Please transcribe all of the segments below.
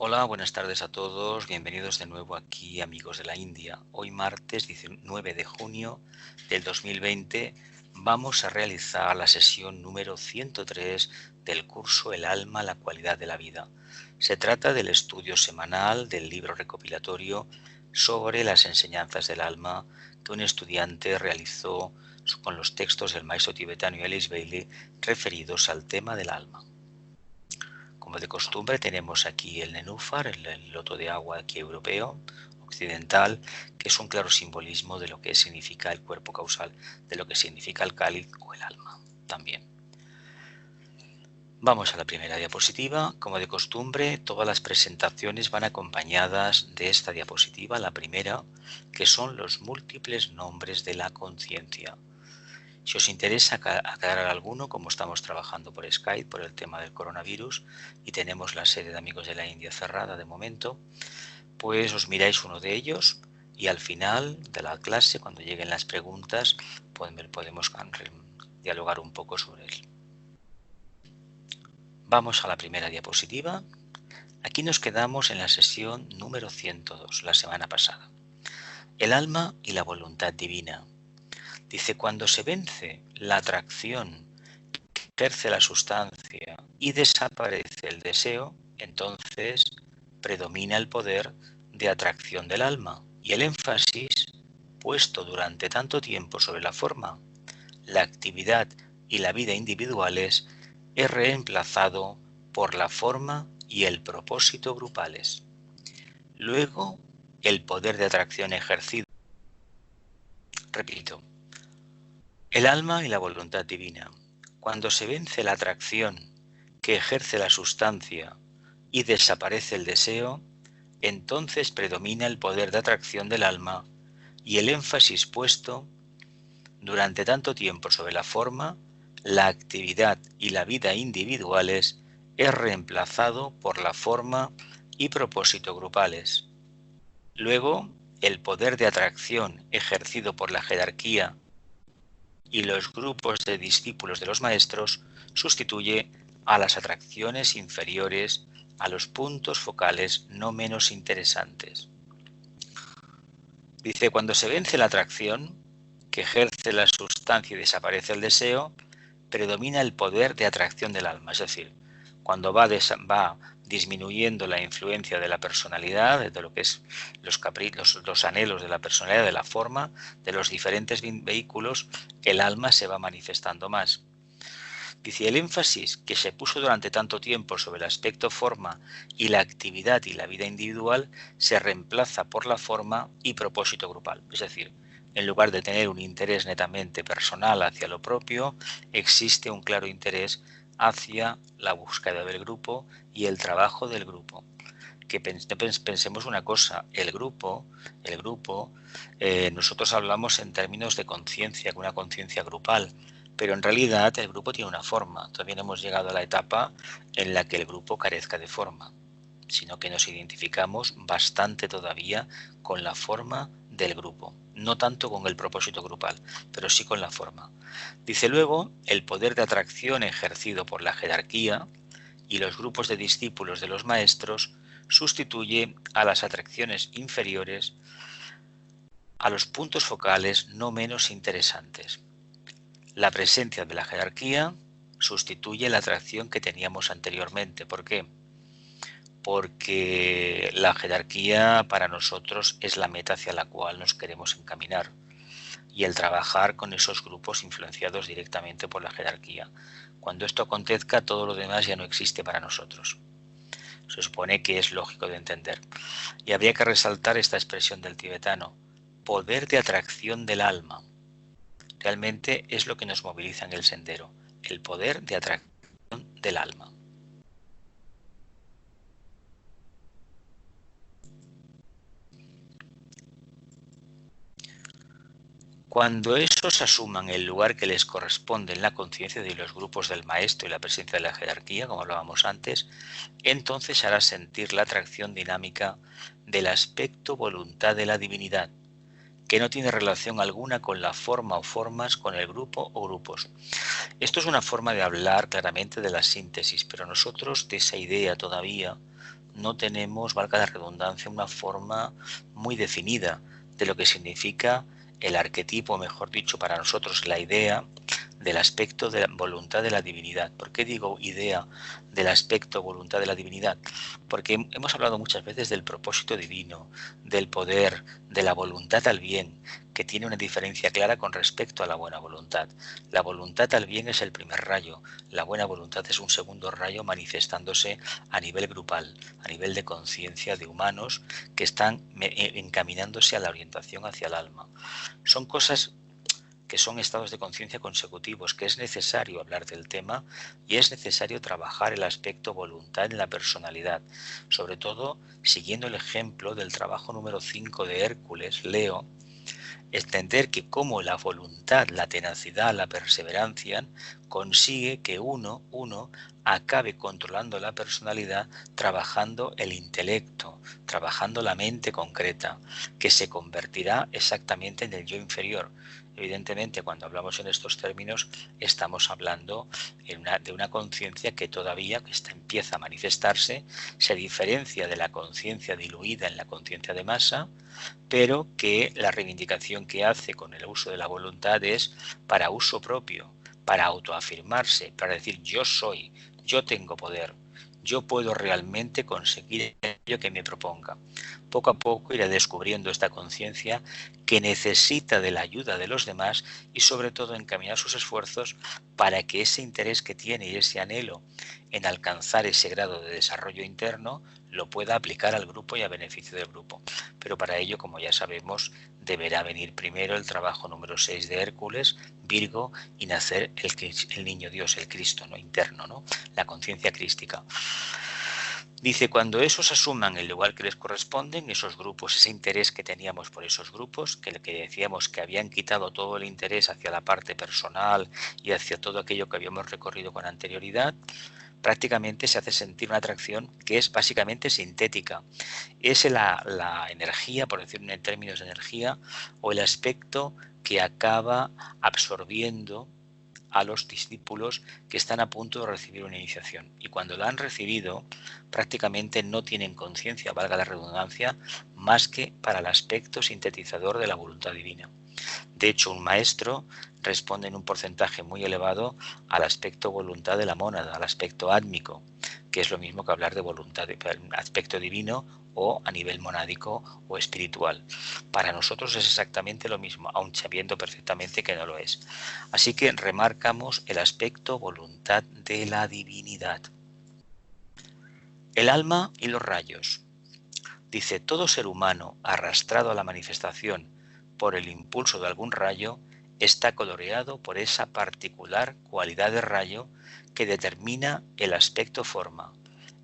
Hola, buenas tardes a todos. Bienvenidos de nuevo aquí, amigos de la India. Hoy martes 19 de junio del 2020 vamos a realizar la sesión número 103 del curso El alma, la cualidad de la vida. Se trata del estudio semanal del libro recopilatorio sobre las enseñanzas del alma que un estudiante realizó con los textos del maestro tibetano Alice Bailey referidos al tema del alma. Como de costumbre tenemos aquí el nenúfar, el loto de agua aquí europeo, occidental, que es un claro simbolismo de lo que significa el cuerpo causal, de lo que significa el cáliz o el alma también. Vamos a la primera diapositiva. Como de costumbre, todas las presentaciones van acompañadas de esta diapositiva, la primera, que son los múltiples nombres de la conciencia. Si os interesa aclarar alguno, como estamos trabajando por Skype por el tema del coronavirus y tenemos la sede de Amigos de la India cerrada de momento, pues os miráis uno de ellos y al final de la clase, cuando lleguen las preguntas, podemos dialogar un poco sobre él. Vamos a la primera diapositiva. Aquí nos quedamos en la sesión número 102, la semana pasada. El alma y la voluntad divina. Dice, cuando se vence la atracción que ejerce la sustancia y desaparece el deseo, entonces predomina el poder de atracción del alma y el énfasis puesto durante tanto tiempo sobre la forma, la actividad y la vida individuales es reemplazado por la forma y el propósito grupales. Luego, el poder de atracción ejercido. Repito, el alma y la voluntad divina. Cuando se vence la atracción que ejerce la sustancia y desaparece el deseo, entonces predomina el poder de atracción del alma y el énfasis puesto durante tanto tiempo sobre la forma, la actividad y la vida individuales es reemplazado por la forma y propósito grupales. Luego, el poder de atracción ejercido por la jerarquía y los grupos de discípulos de los maestros sustituye a las atracciones inferiores a los puntos focales no menos interesantes. Dice, cuando se vence la atracción, que ejerce la sustancia y desaparece el deseo, predomina el poder de atracción del alma, es decir, cuando va disminuyendo la influencia de la personalidad, de lo que es los anhelos de la personalidad, de la forma, de los diferentes vehículos, el alma se va manifestando más. Dice, el énfasis que se puso durante tanto tiempo sobre el aspecto forma y la actividad y la vida individual se reemplaza por la forma y propósito grupal. Es decir, en lugar de tener un interés netamente personal hacia lo propio, existe un claro interés hacia la búsqueda del grupo y el trabajo del grupo. Que pensemos una cosa, el grupo, nosotros hablamos en términos de conciencia, una conciencia grupal, pero en realidad el grupo tiene una forma. Todavía no hemos llegado a la etapa en la que el grupo carezca de forma, sino que nos identificamos bastante todavía con la forma del grupo, no tanto con el propósito grupal, pero sí con la forma. Dice luego, el poder de atracción ejercido por la jerarquía y los grupos de discípulos de los maestros sustituye a las atracciones inferiores a los puntos focales no menos interesantes. La presencia de la jerarquía sustituye la atracción que teníamos anteriormente. ¿Por qué? Porque la jerarquía para nosotros es la meta hacia la cual nos queremos encaminar y el trabajar con esos grupos influenciados directamente por la jerarquía. Cuando esto acontezca, todo lo demás ya no existe para nosotros. Se supone que es lógico de entender. Y habría que resaltar esta expresión del tibetano, poder de atracción del alma. Realmente es lo que nos moviliza en el sendero, el poder de atracción del alma. Cuando esos asuman el lugar que les corresponde en la conciencia de los grupos del maestro y la presencia de la jerarquía, como hablábamos antes, entonces hará sentir la atracción dinámica del aspecto voluntad de la divinidad, que no tiene relación alguna con la forma o formas, con el grupo o grupos. Esto es una forma de hablar claramente de la síntesis, pero nosotros de esa idea todavía no tenemos, valga la redundancia, una forma muy definida de lo que significa el arquetipo, mejor dicho, para nosotros la idea del aspecto de la voluntad de la divinidad. ¿Por qué digo idea del aspecto voluntad de la divinidad? Porque hemos hablado muchas veces del propósito divino, del poder, de la voluntad al bien, que tiene una diferencia clara con respecto a la buena voluntad. La voluntad al bien es el primer rayo, la buena voluntad es un segundo rayo manifestándose a nivel grupal, a nivel de conciencia de humanos que están encaminándose a la orientación hacia el alma. Son cosas que son estados de conciencia consecutivos, que es necesario hablar del tema y es necesario trabajar el aspecto voluntad en la personalidad, sobre todo siguiendo el ejemplo del trabajo número 5 de Hércules, Leo, entender que como la voluntad, la tenacidad, la perseverancia consigue que uno acabe controlando la personalidad, trabajando el intelecto, trabajando la mente concreta, que se convertirá exactamente en el yo inferior. Evidentemente, cuando hablamos en estos términos, estamos hablando de una conciencia que todavía empieza a manifestarse, se diferencia de la conciencia diluida en la conciencia de masa, pero que la reivindicación que hace con el uso de la voluntad es para uso propio, para autoafirmarse, para decir yo soy, yo tengo poder, yo puedo realmente conseguir aquello que me proponga. Poco a poco irá descubriendo esta conciencia que necesita de la ayuda de los demás y sobre todo encaminar sus esfuerzos para que ese interés que tiene y ese anhelo en alcanzar ese grado de desarrollo interno lo pueda aplicar al grupo y a beneficio del grupo. Pero para ello, como ya sabemos, deberá venir primero el trabajo número 6 de Hércules, Virgo, y nacer el niño Dios, el Cristo, ¿no? Interno, ¿no? La conciencia crística. Dice, cuando esos asuman el lugar que les corresponden, esos grupos, ese interés que teníamos por esos grupos, que decíamos que habían quitado todo el interés hacia la parte personal y hacia todo aquello que habíamos recorrido con anterioridad, prácticamente se hace sentir una atracción que es básicamente sintética. Es la energía, por decirlo en términos de energía, o el aspecto que acaba absorbiendo a los discípulos que están a punto de recibir una iniciación. Y cuando la han recibido, prácticamente no tienen conciencia, valga la redundancia, más que para el aspecto sintetizador de la voluntad divina. De hecho, un maestro responde en un porcentaje muy elevado al aspecto voluntad de la mónada, al aspecto átmico, que es lo mismo que hablar de voluntad, de aspecto divino o a nivel monádico o espiritual. Para nosotros es exactamente lo mismo, aun sabiendo perfectamente que no lo es. Así que remarcamos el aspecto voluntad de la divinidad. El alma y los rayos. Dice, todo ser humano arrastrado a la manifestación por el impulso de algún rayo está coloreado por esa particular cualidad de rayo que determina el aspecto forma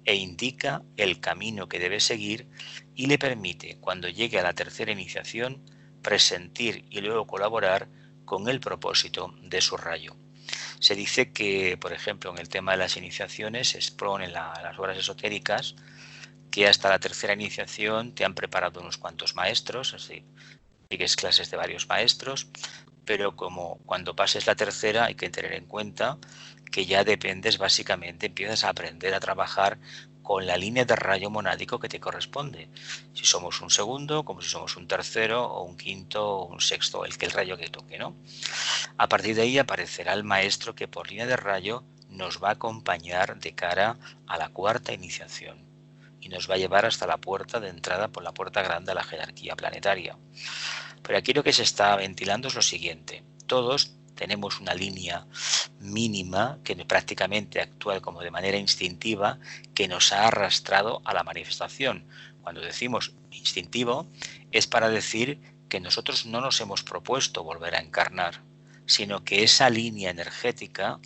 e indica el camino que debe seguir y le permite, cuando llegue a la tercera iniciación, presentir y luego colaborar con el propósito de su rayo. Se dice que, por ejemplo, en el tema de las iniciaciones se expone en las obras esotéricas que hasta la tercera iniciación te han preparado unos cuantos maestros, así sigues clases de varios maestros, pero como cuando pases la tercera hay que tener en cuenta que ya dependes básicamente, empiezas a aprender a trabajar con la línea de rayo monádico que te corresponde. Si somos un segundo, como si somos un tercero, o un quinto, o un sexto, el rayo que toque, ¿no? A partir de ahí aparecerá el maestro que por línea de rayo nos va a acompañar de cara a la cuarta iniciación y nos va a llevar hasta la puerta de entrada por la puerta grande a la jerarquía planetaria. Pero aquí lo que se está ventilando es lo siguiente. Todos tenemos una línea mínima que prácticamente actúa como de manera instintiva que nos ha arrastrado a la manifestación. Cuando decimos instintivo es para decir que nosotros no nos hemos propuesto volver a encarnar, sino que esa línea energética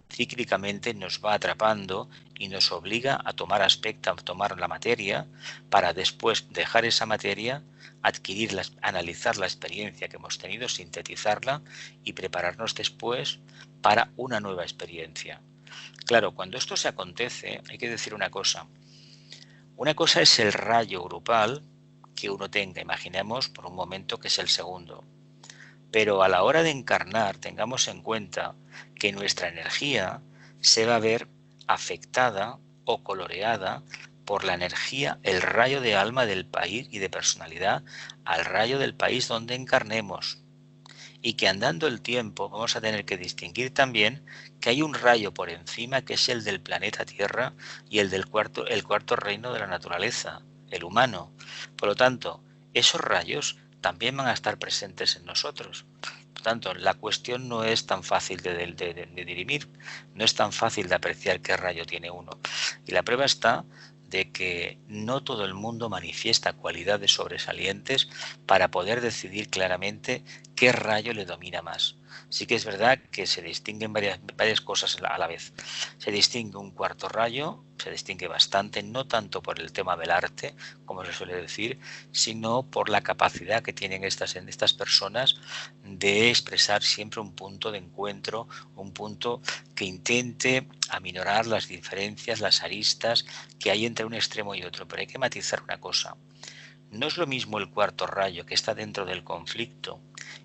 cíclicamente nos va atrapando y nos obliga a tomar aspecto, a tomar la materia, para después dejar esa materia, adquirirla, analizar la experiencia que hemos tenido, sintetizarla y prepararnos después para una nueva experiencia. Claro, cuando esto se acontece, hay que decir una cosa. Una cosa es el rayo grupal que uno tenga, imaginemos por un momento que es el segundo. Pero a la hora de encarnar, tengamos en cuenta que nuestra energía se va a ver afectada o coloreada por la energía, el rayo de alma del país y de personalidad al rayo del país donde encarnemos. Y que andando el tiempo vamos a tener que distinguir también que hay un rayo por encima que es el del planeta Tierra y el cuarto reino de la naturaleza, el humano. Por lo tanto, esos rayos también van a estar presentes en nosotros. Por tanto, la cuestión no es tan fácil de dirimir, no es tan fácil de apreciar qué rayo tiene uno. Y la prueba está de que no todo el mundo manifiesta cualidades sobresalientes para poder decidir claramente qué rayo le domina más. Sí que es verdad que se distinguen varias cosas a la vez. Se distingue un cuarto rayo, se distingue bastante, no tanto por el tema del arte, como se suele decir, sino por la capacidad que tienen estas personas de expresar siempre un punto de encuentro, un punto que intente aminorar las diferencias, las aristas que hay entre un extremo y otro. Pero hay que matizar una cosa. No es lo mismo el cuarto rayo que está dentro del conflicto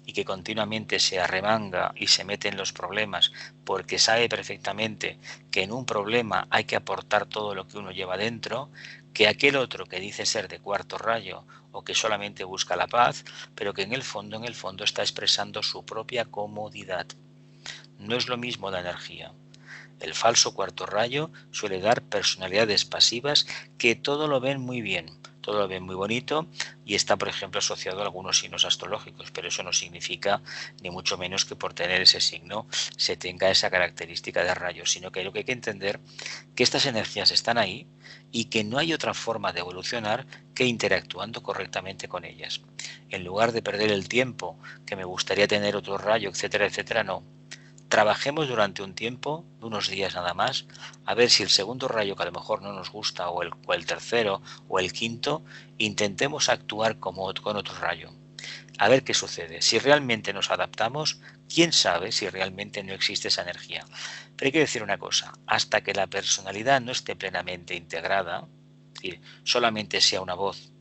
y que continuamente se arremanga y se mete en los problemas porque sabe perfectamente que en un problema hay que aportar todo lo que uno lleva dentro, que aquel otro que dice ser de cuarto rayo o que solamente busca la paz, pero que en el fondo está expresando su propia comodidad. No es lo mismo la energía. El falso cuarto rayo suele dar personalidades pasivas que todo lo ven muy bien, todo lo ven muy bonito y está, por ejemplo, asociado a algunos signos astrológicos, pero eso no significa ni mucho menos que por tener ese signo se tenga esa característica de rayo, sino que lo que hay que entender que estas energías están ahí y que no hay otra forma de evolucionar que interactuando correctamente con ellas. En lugar de perder el tiempo, que me gustaría tener otro rayo, etcétera, etcétera, no. Trabajemos durante un tiempo, de unos días nada más, a ver si el segundo rayo que a lo mejor no nos gusta o el tercero o el quinto, intentemos actuar con otro rayo. A ver qué sucede. Si realmente nos adaptamos, quién sabe si realmente no existe esa energía. Pero hay que decir una cosa, hasta que la personalidad no esté plenamente integrada, es decir, solamente sea una voz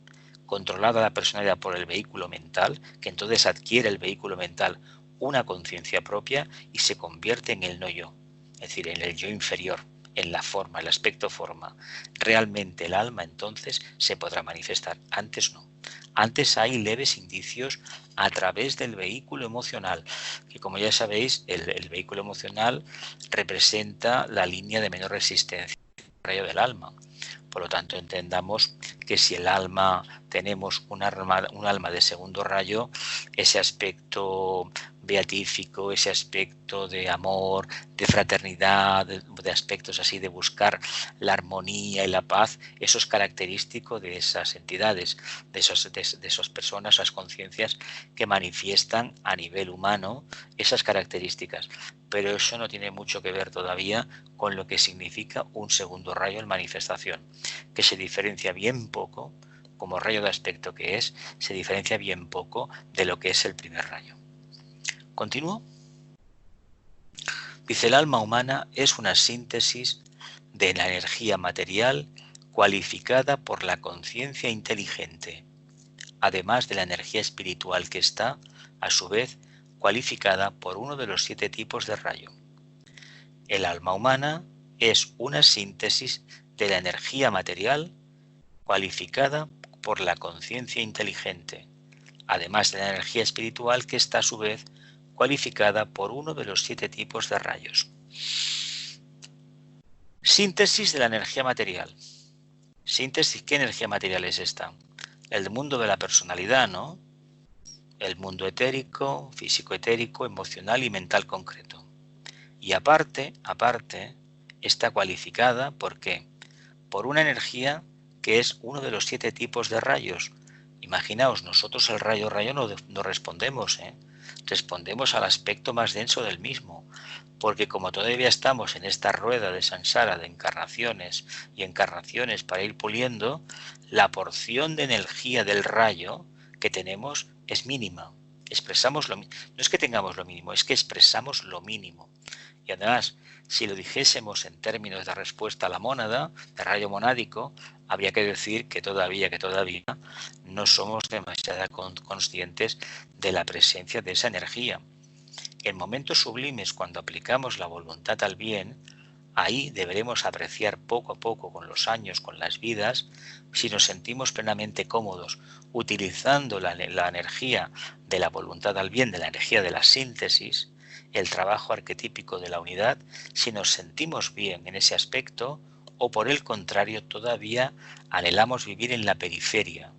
controlada la personalidad por el vehículo mental, que entonces adquiere el vehículo mental una conciencia propia y se convierte en el no yo, es decir, en el yo inferior, en la forma, el aspecto forma. Realmente el alma entonces se podrá manifestar, antes no. Antes hay leves indicios a través del vehículo emocional, que como ya sabéis, el vehículo emocional representa la línea de menor resistencia rayo del alma. Por lo tanto, entendamos que si el alma tenemos un alma de segundo rayo, ese aspecto beatífico, ese aspecto de amor, de fraternidad, de aspectos así de buscar la armonía y la paz, eso es característico de esas entidades, de esas personas, esas conciencias que manifiestan a nivel humano esas características. Pero eso no tiene mucho que ver todavía con lo que significa un segundo rayo en manifestación, que se diferencia bien poco, como rayo de aspecto que es, se diferencia bien poco de lo que es el primer rayo. ¿Continúo? Dice, el alma humana es una síntesis de la energía material cualificada por la conciencia inteligente, además de la energía espiritual que está, a su vez, cualificada por uno de los 7 tipos de rayo. El alma humana es una síntesis de la energía material cualificada por la conciencia inteligente, además de la energía espiritual que está a su vez cualificada por uno de los 7 tipos de rayos. Síntesis de la energía material. Síntesis, ¿qué energía material es esta? El mundo de la personalidad, ¿no? El mundo etérico, físico-etérico, emocional y mental concreto. Y aparte, está cualificada, ¿por qué? Por una energía que es uno de los 7 tipos de rayos. Imaginaos, nosotros el rayo no respondemos, respondemos al aspecto más denso del mismo, porque como todavía estamos en esta rueda de sansara de encarnaciones y encarnaciones para ir puliendo, la porción de energía del rayo que tenemos es mínima. Expresamos no es que tengamos lo mínimo, es que expresamos lo mínimo. Y además, si lo dijésemos en términos de respuesta a la mónada, de rayo monádico, habría que decir que todavía no somos demasiado conscientes de la presencia de esa energía. En momentos sublimes, cuando aplicamos la voluntad al bien, Ahí deberemos apreciar poco a poco con los años, con las vidas, si nos sentimos plenamente cómodos utilizando la energía de la voluntad al bien, de la energía de la síntesis, el trabajo arquetípico de la unidad, si nos sentimos bien en ese aspecto o por el contrario todavía anhelamos vivir en la periferia,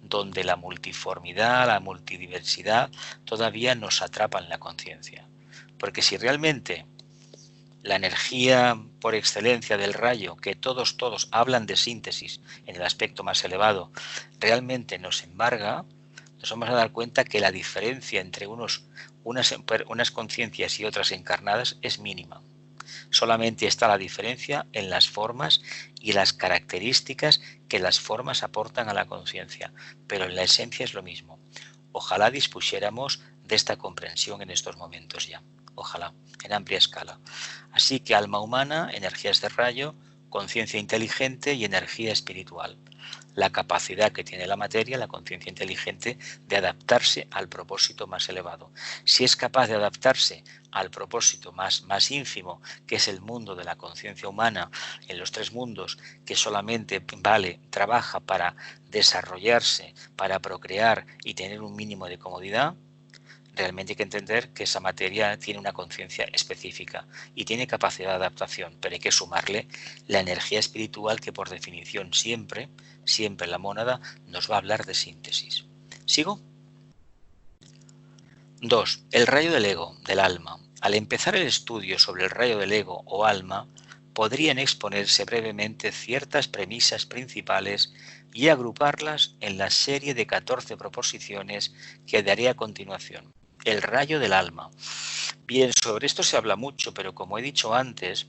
donde la multiformidad, la multidiversidad todavía nos atrapa en la conciencia. Porque si realmente la energía por excelencia del rayo, que todos hablan de síntesis en el aspecto más elevado, realmente nos embarga, nos vamos a dar cuenta que la diferencia entre unas conciencias y otras encarnadas es mínima. Solamente está la diferencia en las formas y las características que las formas aportan a la conciencia, pero en la esencia es lo mismo. Ojalá dispusiéramos de esta comprensión en estos momentos ya. Ojalá, en amplia escala. Así que alma humana, energías de rayo, conciencia inteligente y energía espiritual. La capacidad que tiene la materia, la conciencia inteligente, de adaptarse al propósito más elevado. Si es capaz de adaptarse al propósito más ínfimo, que es el mundo de la conciencia humana, en los tres mundos, que solamente trabaja para desarrollarse, para procrear y tener un mínimo de comodidad, realmente hay que entender que esa materia tiene una conciencia específica y tiene capacidad de adaptación, pero hay que sumarle la energía espiritual que por definición siempre la mónada nos va a hablar de síntesis. ¿Sigo? 2. El rayo del ego, del alma. Al empezar el estudio sobre el rayo del ego o alma, podrían exponerse brevemente ciertas premisas principales y agruparlas en la serie de 14 proposiciones que daré a continuación. El rayo del alma. Bien, sobre esto se habla mucho, pero como he dicho antes,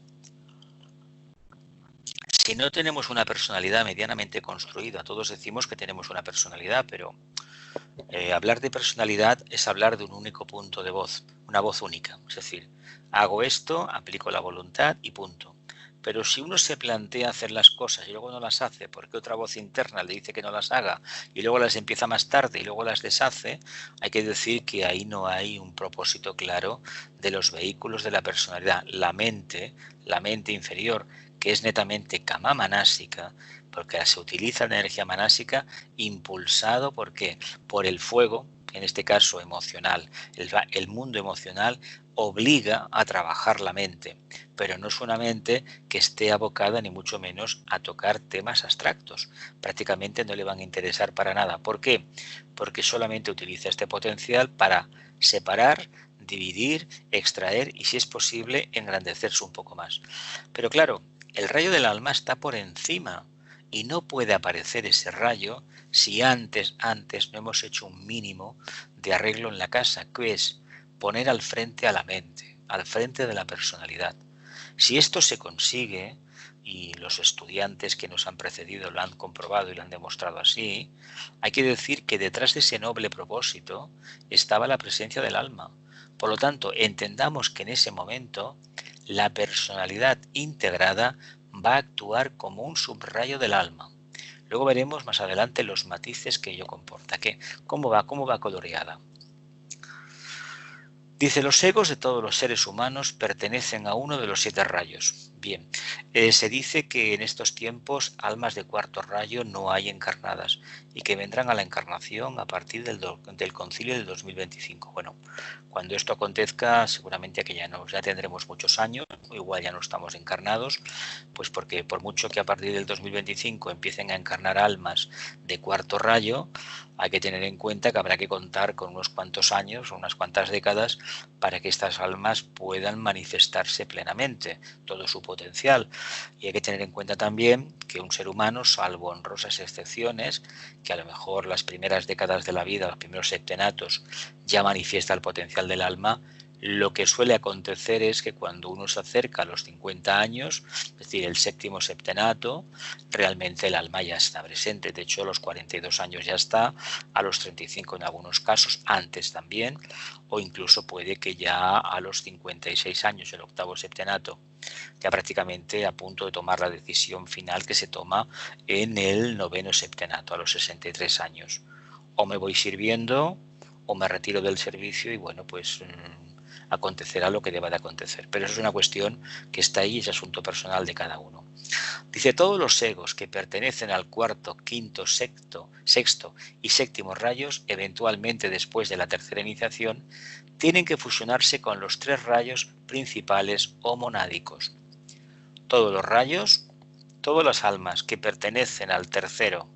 si no tenemos una personalidad medianamente construida, todos decimos que tenemos una personalidad, pero hablar de personalidad es hablar de un único punto de voz, una voz única. Es decir, hago esto, aplico la voluntad y punto. Pero si uno se plantea hacer las cosas y luego no las hace porque otra voz interna le dice que no las haga y luego las empieza más tarde y luego las deshace, hay que decir que ahí no hay un propósito claro de los vehículos de la personalidad. La mente inferior, que es netamente kama manásica, porque se utiliza la energía manásica impulsado ¿por qué? Por el fuego, en este caso emocional. El mundo emocional obliga a trabajar la mente, pero no es una mente que esté abocada ni mucho menos a tocar temas abstractos. Prácticamente no le van a interesar para nada. ¿Por qué? Porque solamente utiliza este potencial para separar, dividir, extraer y, si es posible, engrandecerse un poco más. Pero claro, el rayo del alma está por encima y no puede aparecer ese rayo si antes no hemos hecho un mínimo de arreglo en la casa, que es poner al frente a la mente, al frente de la personalidad. Si esto se consigue, y los estudiantes que nos han precedido lo han comprobado y lo han demostrado así, hay que decir que detrás de ese noble propósito estaba la presencia del alma. Por lo tanto, entendamos que en ese momento la personalidad integrada va a actuar como un subrayo del alma. Luego veremos más adelante los matices que ello comporta. ¿Cómo va coloreada? Dice, los egos de todos los seres humanos pertenecen a uno de los 7 rayos. Bien, se dice que en estos tiempos almas de cuarto rayo no hay encarnadas y que vendrán a la encarnación a partir del concilio del 2025. Bueno, cuando esto acontezca, seguramente que ya tendremos muchos años, igual ya no estamos encarnados, pues porque por mucho que a partir del 2025 empiecen a encarnar almas de cuarto rayo, hay que tener en cuenta que habrá que contar con unos cuantos años o unas cuantas décadas para que estas almas puedan manifestarse plenamente todo su potencial. Y hay que tener en cuenta también que un ser humano, salvo honrosas excepciones, que a lo mejor las primeras décadas de la vida, los primeros septenatos, ya manifiesta el potencial del alma, lo que suele acontecer es que cuando uno se acerca a los 50 años, es decir, el séptimo septenato, realmente el alma ya está presente. De hecho, a los 42 años ya está, a los 35 en algunos casos, antes también, o incluso puede que ya a los 56 años, el octavo septenato, ya prácticamente a punto de tomar la decisión final que se toma en el noveno septenato, a los 63 años. O me voy sirviendo o me retiro del servicio y bueno, pues acontecerá lo que deba de acontecer. Pero eso es una cuestión que está ahí, es asunto personal de cada uno. Dice, todos los egos que pertenecen al cuarto, quinto, sexto y séptimo rayos, eventualmente después de la tercera iniciación, tienen que fusionarse con los 3 rayos principales o monádicos. Todos los rayos, todas las almas que pertenecen al tercero,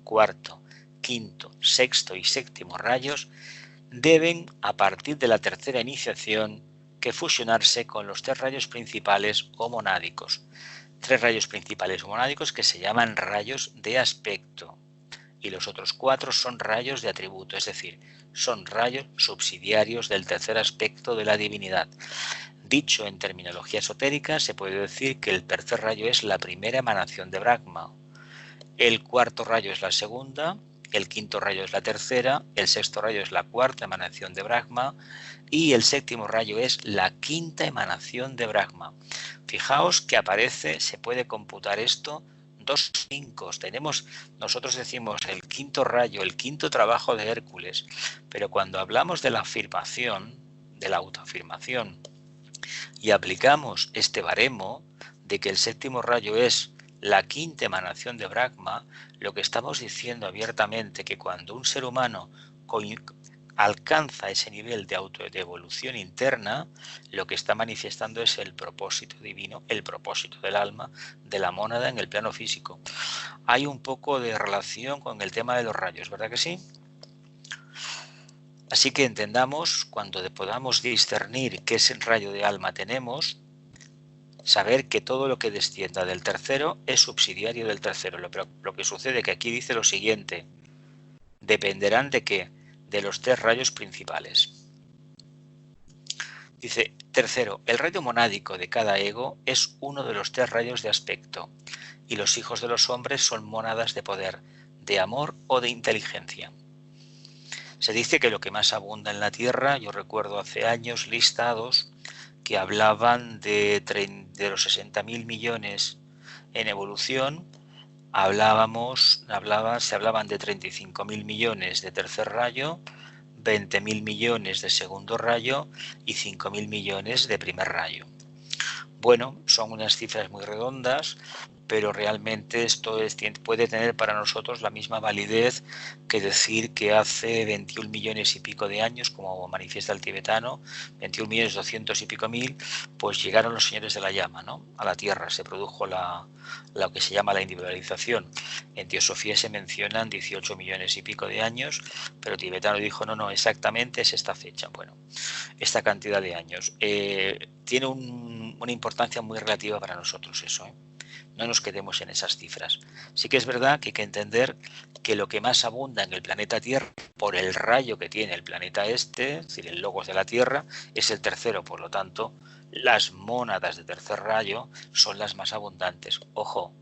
cuarto, quinto, sexto y séptimo rayos deben, a partir de la tercera iniciación, que fusionarse con los 3 rayos principales o monádicos. 3 rayos principales o monádicos que se llaman rayos de aspecto y los otros 4 son rayos de atributo, es decir, son rayos subsidiarios del tercer aspecto de la divinidad. Dicho en terminología esotérica, se puede decir que el tercer rayo es la primera emanación de Brahma, el cuarto rayo es la segunda, el quinto rayo es la tercera, el sexto rayo es la cuarta emanación de Brahma y el séptimo rayo es la quinta emanación de Brahma. Fijaos que aparece, se puede computar esto, 2 5. Nosotros decimos el quinto rayo, el quinto trabajo de Hércules, pero cuando hablamos de la afirmación, de la autoafirmación, y aplicamos este baremo de que el séptimo rayo es la quinta emanación de Brahma, lo que estamos diciendo abiertamente que cuando un ser humano alcanza ese nivel de evolución interna, lo que está manifestando es el propósito divino, el propósito del alma, de la mónada en el plano físico. Hay un poco de relación con el tema de los rayos, ¿verdad que sí? Así que entendamos, cuando podamos discernir qué rayo de alma tenemos, saber que todo lo que descienda del tercero es subsidiario del tercero. Lo que sucede que aquí dice lo siguiente: dependerán de qué, de los 3 rayos principales. Dice, tercero, el rayo monádico de cada ego es uno de los 3 rayos de aspecto, y los hijos de los hombres son mónadas de poder, de amor o de inteligencia. Se dice que lo que más abunda en la Tierra, yo recuerdo hace años listados que hablaban de los 60.000 millones en evolución, se hablaban de 35.000 millones de tercer rayo, 20.000 millones de segundo rayo y 5.000 millones de primer rayo. Bueno, son unas cifras muy redondas, pero realmente esto puede tener para nosotros la misma validez que decir que hace 21 millones y pico de años, como manifiesta el tibetano, 21 millones 200 y pico mil, pues llegaron los señores de la llama, ¿no?, a la Tierra, se produjo lo que se llama la individualización. En Teosofía se mencionan 18 millones y pico de años, pero el tibetano dijo, no, exactamente es esta fecha. Bueno, esta cantidad de años. Tiene una importancia muy relativa para nosotros eso, ¿eh? No nos quedemos en esas cifras. Sí que es verdad que hay que entender que lo que más abunda en el planeta Tierra, por el rayo que tiene el planeta este, es decir, el logos de la Tierra, es el tercero. Por lo tanto, las mónadas de tercer rayo son las más abundantes. Ojo,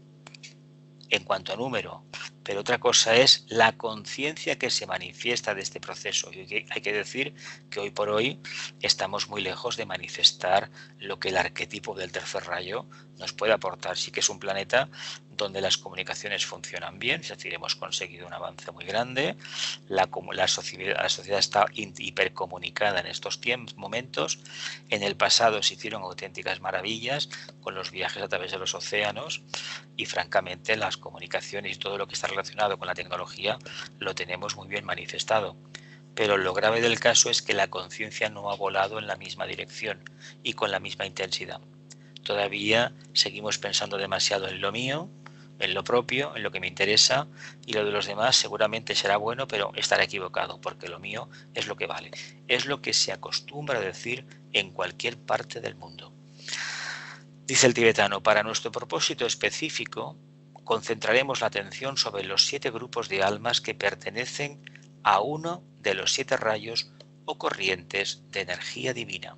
en cuanto a número, pero otra cosa es la conciencia que se manifiesta de este proceso. Y hay que decir que hoy por hoy estamos muy lejos de manifestar lo que el arquetipo del tercer rayo nos puede aportar. Sí que es un planeta donde las comunicaciones funcionan bien, es decir, hemos conseguido un avance muy grande, la sociedad está hipercomunicada en estos momentos. En el pasado se hicieron auténticas maravillas con los viajes a través de los océanos y francamente las comunicaciones y todo lo que está relacionado con la tecnología lo tenemos muy bien manifestado. Pero lo grave del caso es que la conciencia no ha volado en la misma dirección y con la misma intensidad. Todavía seguimos pensando demasiado en lo mío, en lo propio, en lo que me interesa, y lo de los demás seguramente será bueno, pero estará equivocado, porque lo mío es lo que vale. Es lo que se acostumbra a decir en cualquier parte del mundo. Dice el tibetano, para nuestro propósito específico, concentraremos la atención sobre los 7 grupos de almas que pertenecen a uno de los 7 rayos o corrientes de energía divina.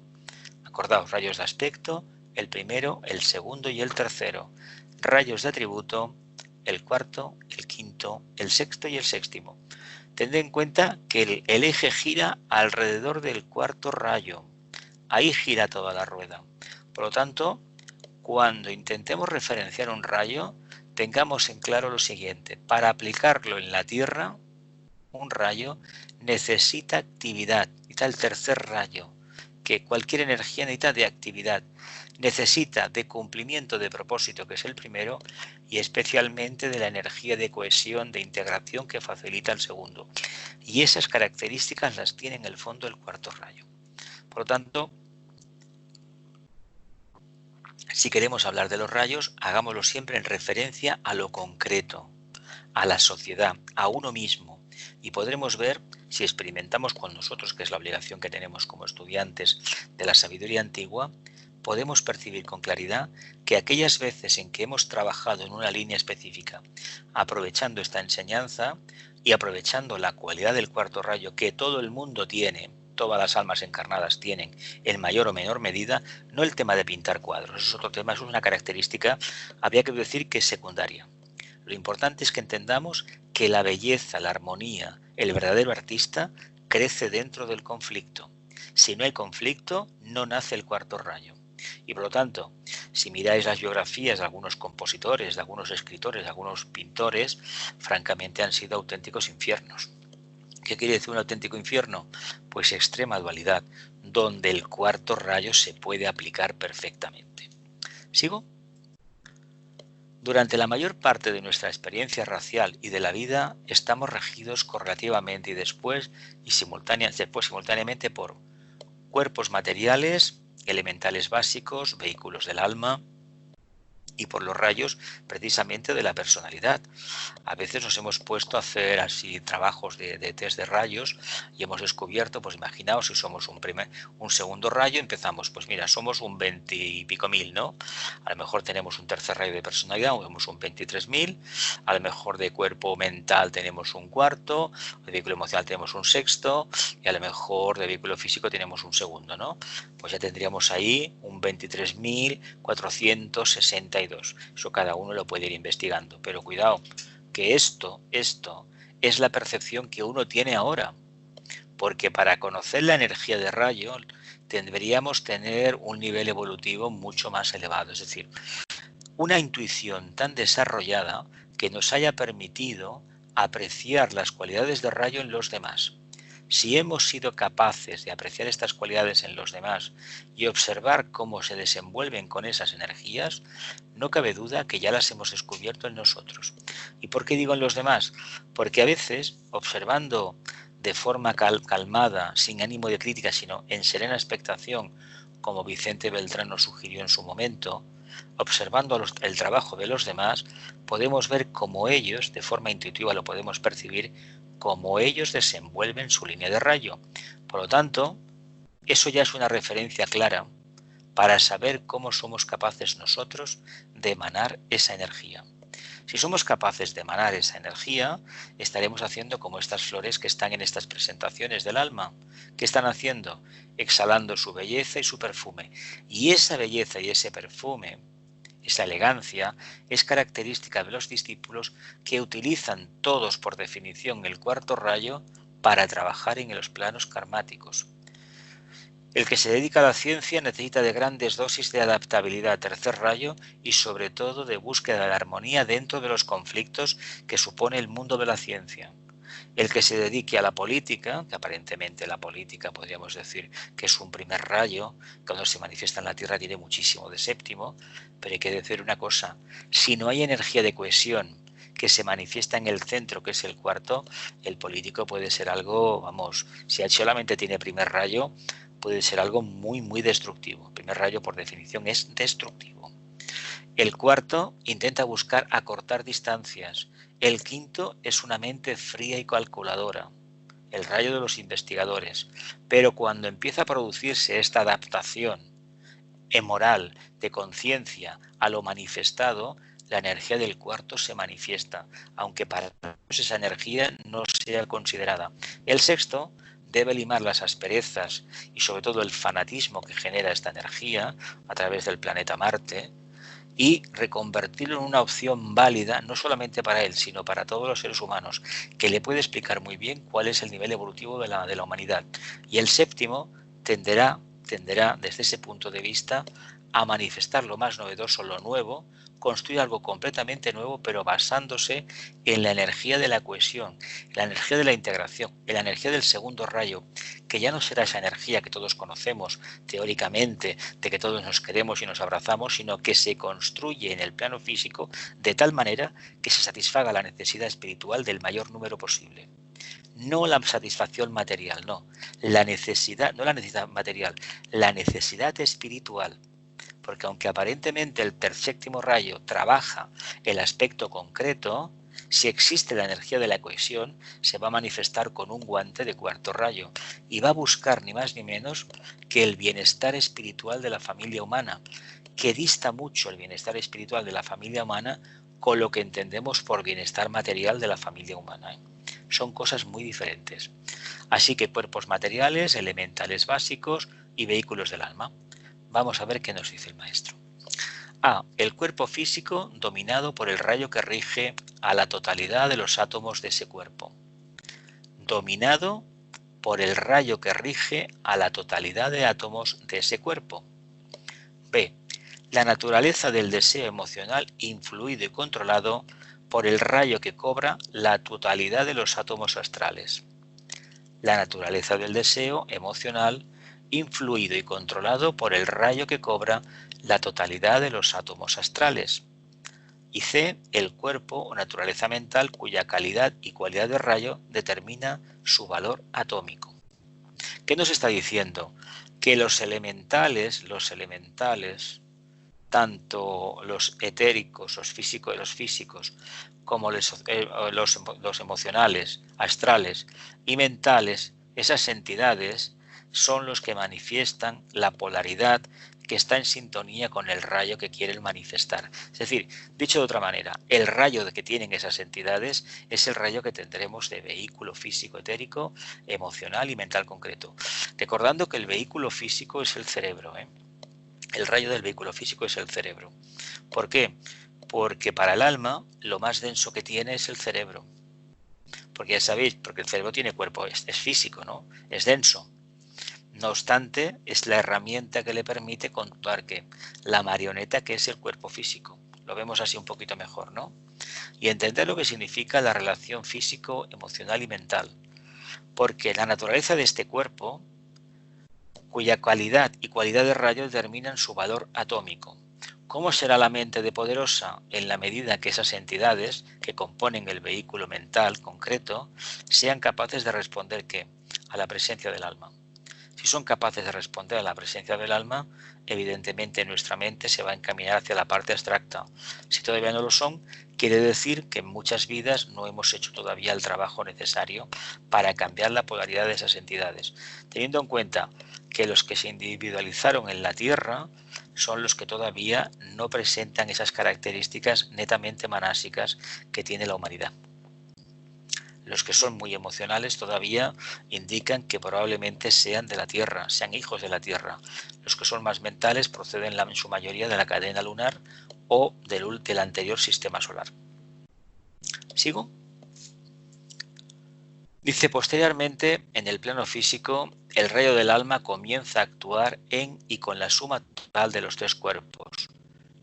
Acordaos, rayos de aspecto, el primero, el segundo y el tercero. Rayos de atributo, el cuarto, el quinto, el sexto y el séptimo. Tened en cuenta que el eje gira alrededor del cuarto rayo. Ahí gira toda la rueda. Por lo tanto, cuando intentemos referenciar un rayo, tengamos en claro lo siguiente: para aplicarlo en la Tierra, un rayo necesita actividad, necesita el tercer rayo, porque cualquier energía necesita de actividad, necesita de cumplimiento de propósito, que es el primero, y especialmente de la energía de cohesión, de integración que facilita el segundo. Y esas características las tiene en el fondo el cuarto rayo. Por lo tanto, si queremos hablar de los rayos, hagámoslo siempre en referencia a lo concreto, a la sociedad, a uno mismo, y podremos ver, si experimentamos con nosotros, que es la obligación que tenemos como estudiantes de la sabiduría antigua, podemos percibir con claridad que aquellas veces en que hemos trabajado en una línea específica, aprovechando esta enseñanza y aprovechando la cualidad del cuarto rayo que todo el mundo tiene, todas las almas encarnadas tienen en mayor o menor medida, no el tema de pintar cuadros, eso es otro tema, es una característica, habría que decir que es secundaria. Lo importante es que entendamos que la belleza, la armonía, el verdadero artista crece dentro del conflicto. Si no hay conflicto, no nace el cuarto rayo. Y por lo tanto, si miráis las biografías de algunos compositores, de algunos escritores, de algunos pintores, francamente han sido auténticos infiernos. ¿Qué quiere decir un auténtico infierno? Pues extrema dualidad, donde el cuarto rayo se puede aplicar perfectamente. ¿Sigo? Durante la mayor parte de nuestra experiencia racial y de la vida estamos regidos correlativamente y después simultáneamente por cuerpos materiales, elementales básicos, vehículos del alma, y por los rayos precisamente de la personalidad. A veces nos hemos puesto a hacer así trabajos de test de rayos y hemos descubierto, pues imaginaos si somos un segundo rayo, empezamos, pues mira, somos un 20 y pico mil, ¿no? A lo mejor tenemos un tercer rayo de personalidad, o tenemos un 23.000, a lo mejor de cuerpo mental tenemos un cuarto, de vehículo emocional tenemos un sexto, y a lo mejor de vehículo físico tenemos un segundo, ¿no? Pues ya tendríamos ahí un 23.462. Eso cada uno lo puede ir investigando, pero cuidado, que esto es la percepción que uno tiene ahora, porque para conocer la energía de rayo deberíamos tener un nivel evolutivo mucho más elevado, es decir, una intuición tan desarrollada que nos haya permitido apreciar las cualidades de rayo en los demás. Si hemos sido capaces de apreciar estas cualidades en los demás y observar cómo se desenvuelven con esas energías, no cabe duda que ya las hemos descubierto en nosotros. ¿Y por qué digo en los demás? Porque a veces, observando de forma calmada, sin ánimo de crítica, sino en serena expectación, como Vicente Beltrán nos sugirió en su momento, observando el trabajo de los demás, podemos ver cómo ellos, de forma intuitiva lo podemos percibir, cómo ellos desenvuelven su línea de rayo. Por lo tanto, eso ya es una referencia clara para saber cómo somos capaces nosotros de emanar esa energía. Si somos capaces de emanar esa energía, estaremos haciendo como estas flores que están en estas presentaciones del alma. ¿Qué están haciendo? Exhalando su belleza y su perfume. Y esa belleza y ese perfume, esa elegancia, es característica de los discípulos que utilizan todos por definición el cuarto rayo para trabajar en los planos karmáticos. El que se dedica a la ciencia necesita de grandes dosis de adaptabilidad, tercer rayo, y sobre todo de búsqueda de la armonía dentro de los conflictos que supone el mundo de la ciencia. El que se dedique a la política, que aparentemente la política podríamos decir que es un primer rayo, cuando se manifiesta en la Tierra tiene muchísimo de séptimo, pero hay que decir una cosa, si no hay energía de cohesión que se manifiesta en el centro, que es el cuarto, el político puede ser algo, vamos, si solamente tiene primer rayo, puede ser algo muy, muy destructivo. El primer rayo, por definición, es destructivo. El cuarto intenta buscar acortar distancias. El quinto es una mente fría y calculadora, el rayo de los investigadores. Pero cuando empieza a producirse esta adaptación moral, de conciencia, a lo manifestado, la energía del cuarto se manifiesta, aunque para nosotros esa energía no sea considerada. El sexto debe limar las asperezas y sobre todo el fanatismo que genera esta energía a través del planeta Marte y reconvertirlo en una opción válida no solamente para él, sino para todos los seres humanos, que le puede explicar muy bien cuál es el nivel evolutivo de la humanidad. Y el séptimo tenderá desde ese punto de vista a manifestar lo más novedoso, lo nuevo, construye algo completamente nuevo, pero basándose en la energía de la cohesión, la energía de la integración, en la energía del segundo rayo, que ya no será esa energía que todos conocemos teóricamente, de que todos nos queremos y nos abrazamos, sino que se construye en el plano físico de tal manera que se satisfaga la necesidad espiritual del mayor número posible. No la satisfacción material, no. La necesidad, no la necesidad material, la necesidad espiritual. Porque aunque aparentemente el séptimo rayo trabaja el aspecto concreto, si existe la energía de la cohesión, se va a manifestar con un guante de cuarto rayo y va a buscar ni más ni menos que el bienestar espiritual de la familia humana, que dista mucho el bienestar espiritual de la familia humana con lo que entendemos por bienestar material de la familia humana. Son cosas muy diferentes. Así que cuerpos materiales, elementales básicos y vehículos del alma. Vamos a ver qué nos dice el maestro. A. El cuerpo físico dominado por el rayo que rige a la totalidad de los átomos de ese cuerpo. Dominado por el rayo que rige a la totalidad de átomos de ese cuerpo. B. La naturaleza del deseo emocional influido y controlado por el rayo que cobra la totalidad de los átomos astrales. La naturaleza del deseo emocional influido y controlado por el rayo que cobra la totalidad de los átomos astrales. Y C, el cuerpo o naturaleza mental cuya calidad y cualidad de rayo determina su valor atómico. ¿Qué nos está diciendo? Que los elementales, tanto los etéricos, los físicos, como los emocionales, astrales y mentales, esas entidades son los que manifiestan la polaridad que está en sintonía con el rayo que quieren manifestar. Es decir, dicho de otra manera, el rayo que tienen esas entidades es el rayo que tendremos de vehículo físico etérico, emocional y mental concreto. Recordando que el vehículo físico es el cerebro, El rayo del vehículo físico es el cerebro. ¿Por qué? Porque para el alma lo más denso que tiene es el cerebro. Porque ya sabéis, porque el cerebro tiene cuerpo, es físico, ¿no? Es denso. No obstante, es la herramienta que le permite controlar que la marioneta que es el cuerpo físico. Lo vemos así un poquito mejor, ¿no? Y entender lo que significa la relación físico, emocional y mental. Porque la naturaleza de este cuerpo, cuya calidad y cualidad de rayo determinan su valor atómico. ¿Cómo será la mente de poderosa? En la medida que esas entidades que componen el vehículo mental concreto sean capaces de responder ¿qué? A la presencia del alma. Si son capaces de responder a la presencia del alma, evidentemente nuestra mente se va a encaminar hacia la parte abstracta. Si todavía no lo son, quiere decir que en muchas vidas no hemos hecho todavía el trabajo necesario para cambiar la polaridad de esas entidades, teniendo en cuenta que los que se individualizaron en la Tierra son los que todavía no presentan esas características netamente manásicas que tiene la humanidad. Los que son muy emocionales todavía indican que probablemente sean de la Tierra, sean hijos de la Tierra. Los que son más mentales proceden en su mayoría de la cadena lunar o del anterior sistema solar. ¿Sigo? Dice, posteriormente, en el plano físico, el rayo del alma comienza a actuar en y con la suma total de los tres cuerpos,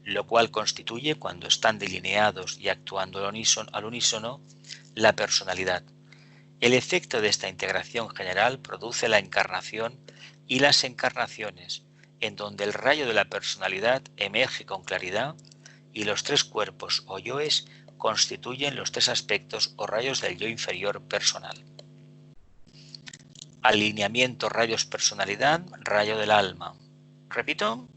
lo cual constituye, cuando están delineados y actuando al unísono, la personalidad. El efecto de esta integración general produce la encarnación y las encarnaciones, en donde el rayo de la personalidad emerge con claridad y los tres cuerpos o yoes constituyen los tres aspectos o rayos del yo inferior personal. Alineamiento rayos personalidad, rayo del alma. Repito.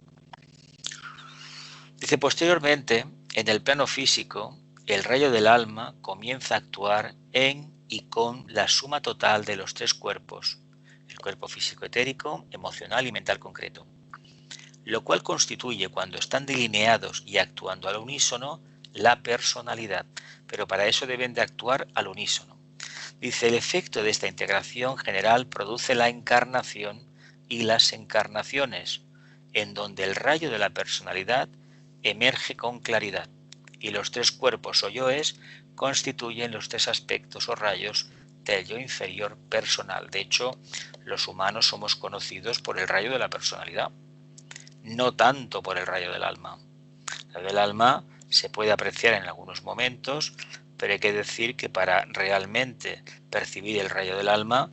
Dice, posteriormente, en el plano físico, el rayo del alma comienza a actuar en y con la suma total de los tres cuerpos, el cuerpo físico etérico, emocional y mental concreto, lo cual constituye, cuando están delineados y actuando al unísono, la personalidad, pero para eso deben de actuar al unísono. Dice, el efecto de esta integración general produce la encarnación y las encarnaciones, en donde el rayo de la personalidad emerge con claridad y los tres cuerpos o yoes constituyen los tres aspectos o rayos del yo inferior personal. De hecho, los humanos somos conocidos por el rayo de la personalidad. no tanto por el rayo del alma. El rayo del alma se puede apreciar en algunos momentos, pero hay que decir que para realmente percibir el rayo del alma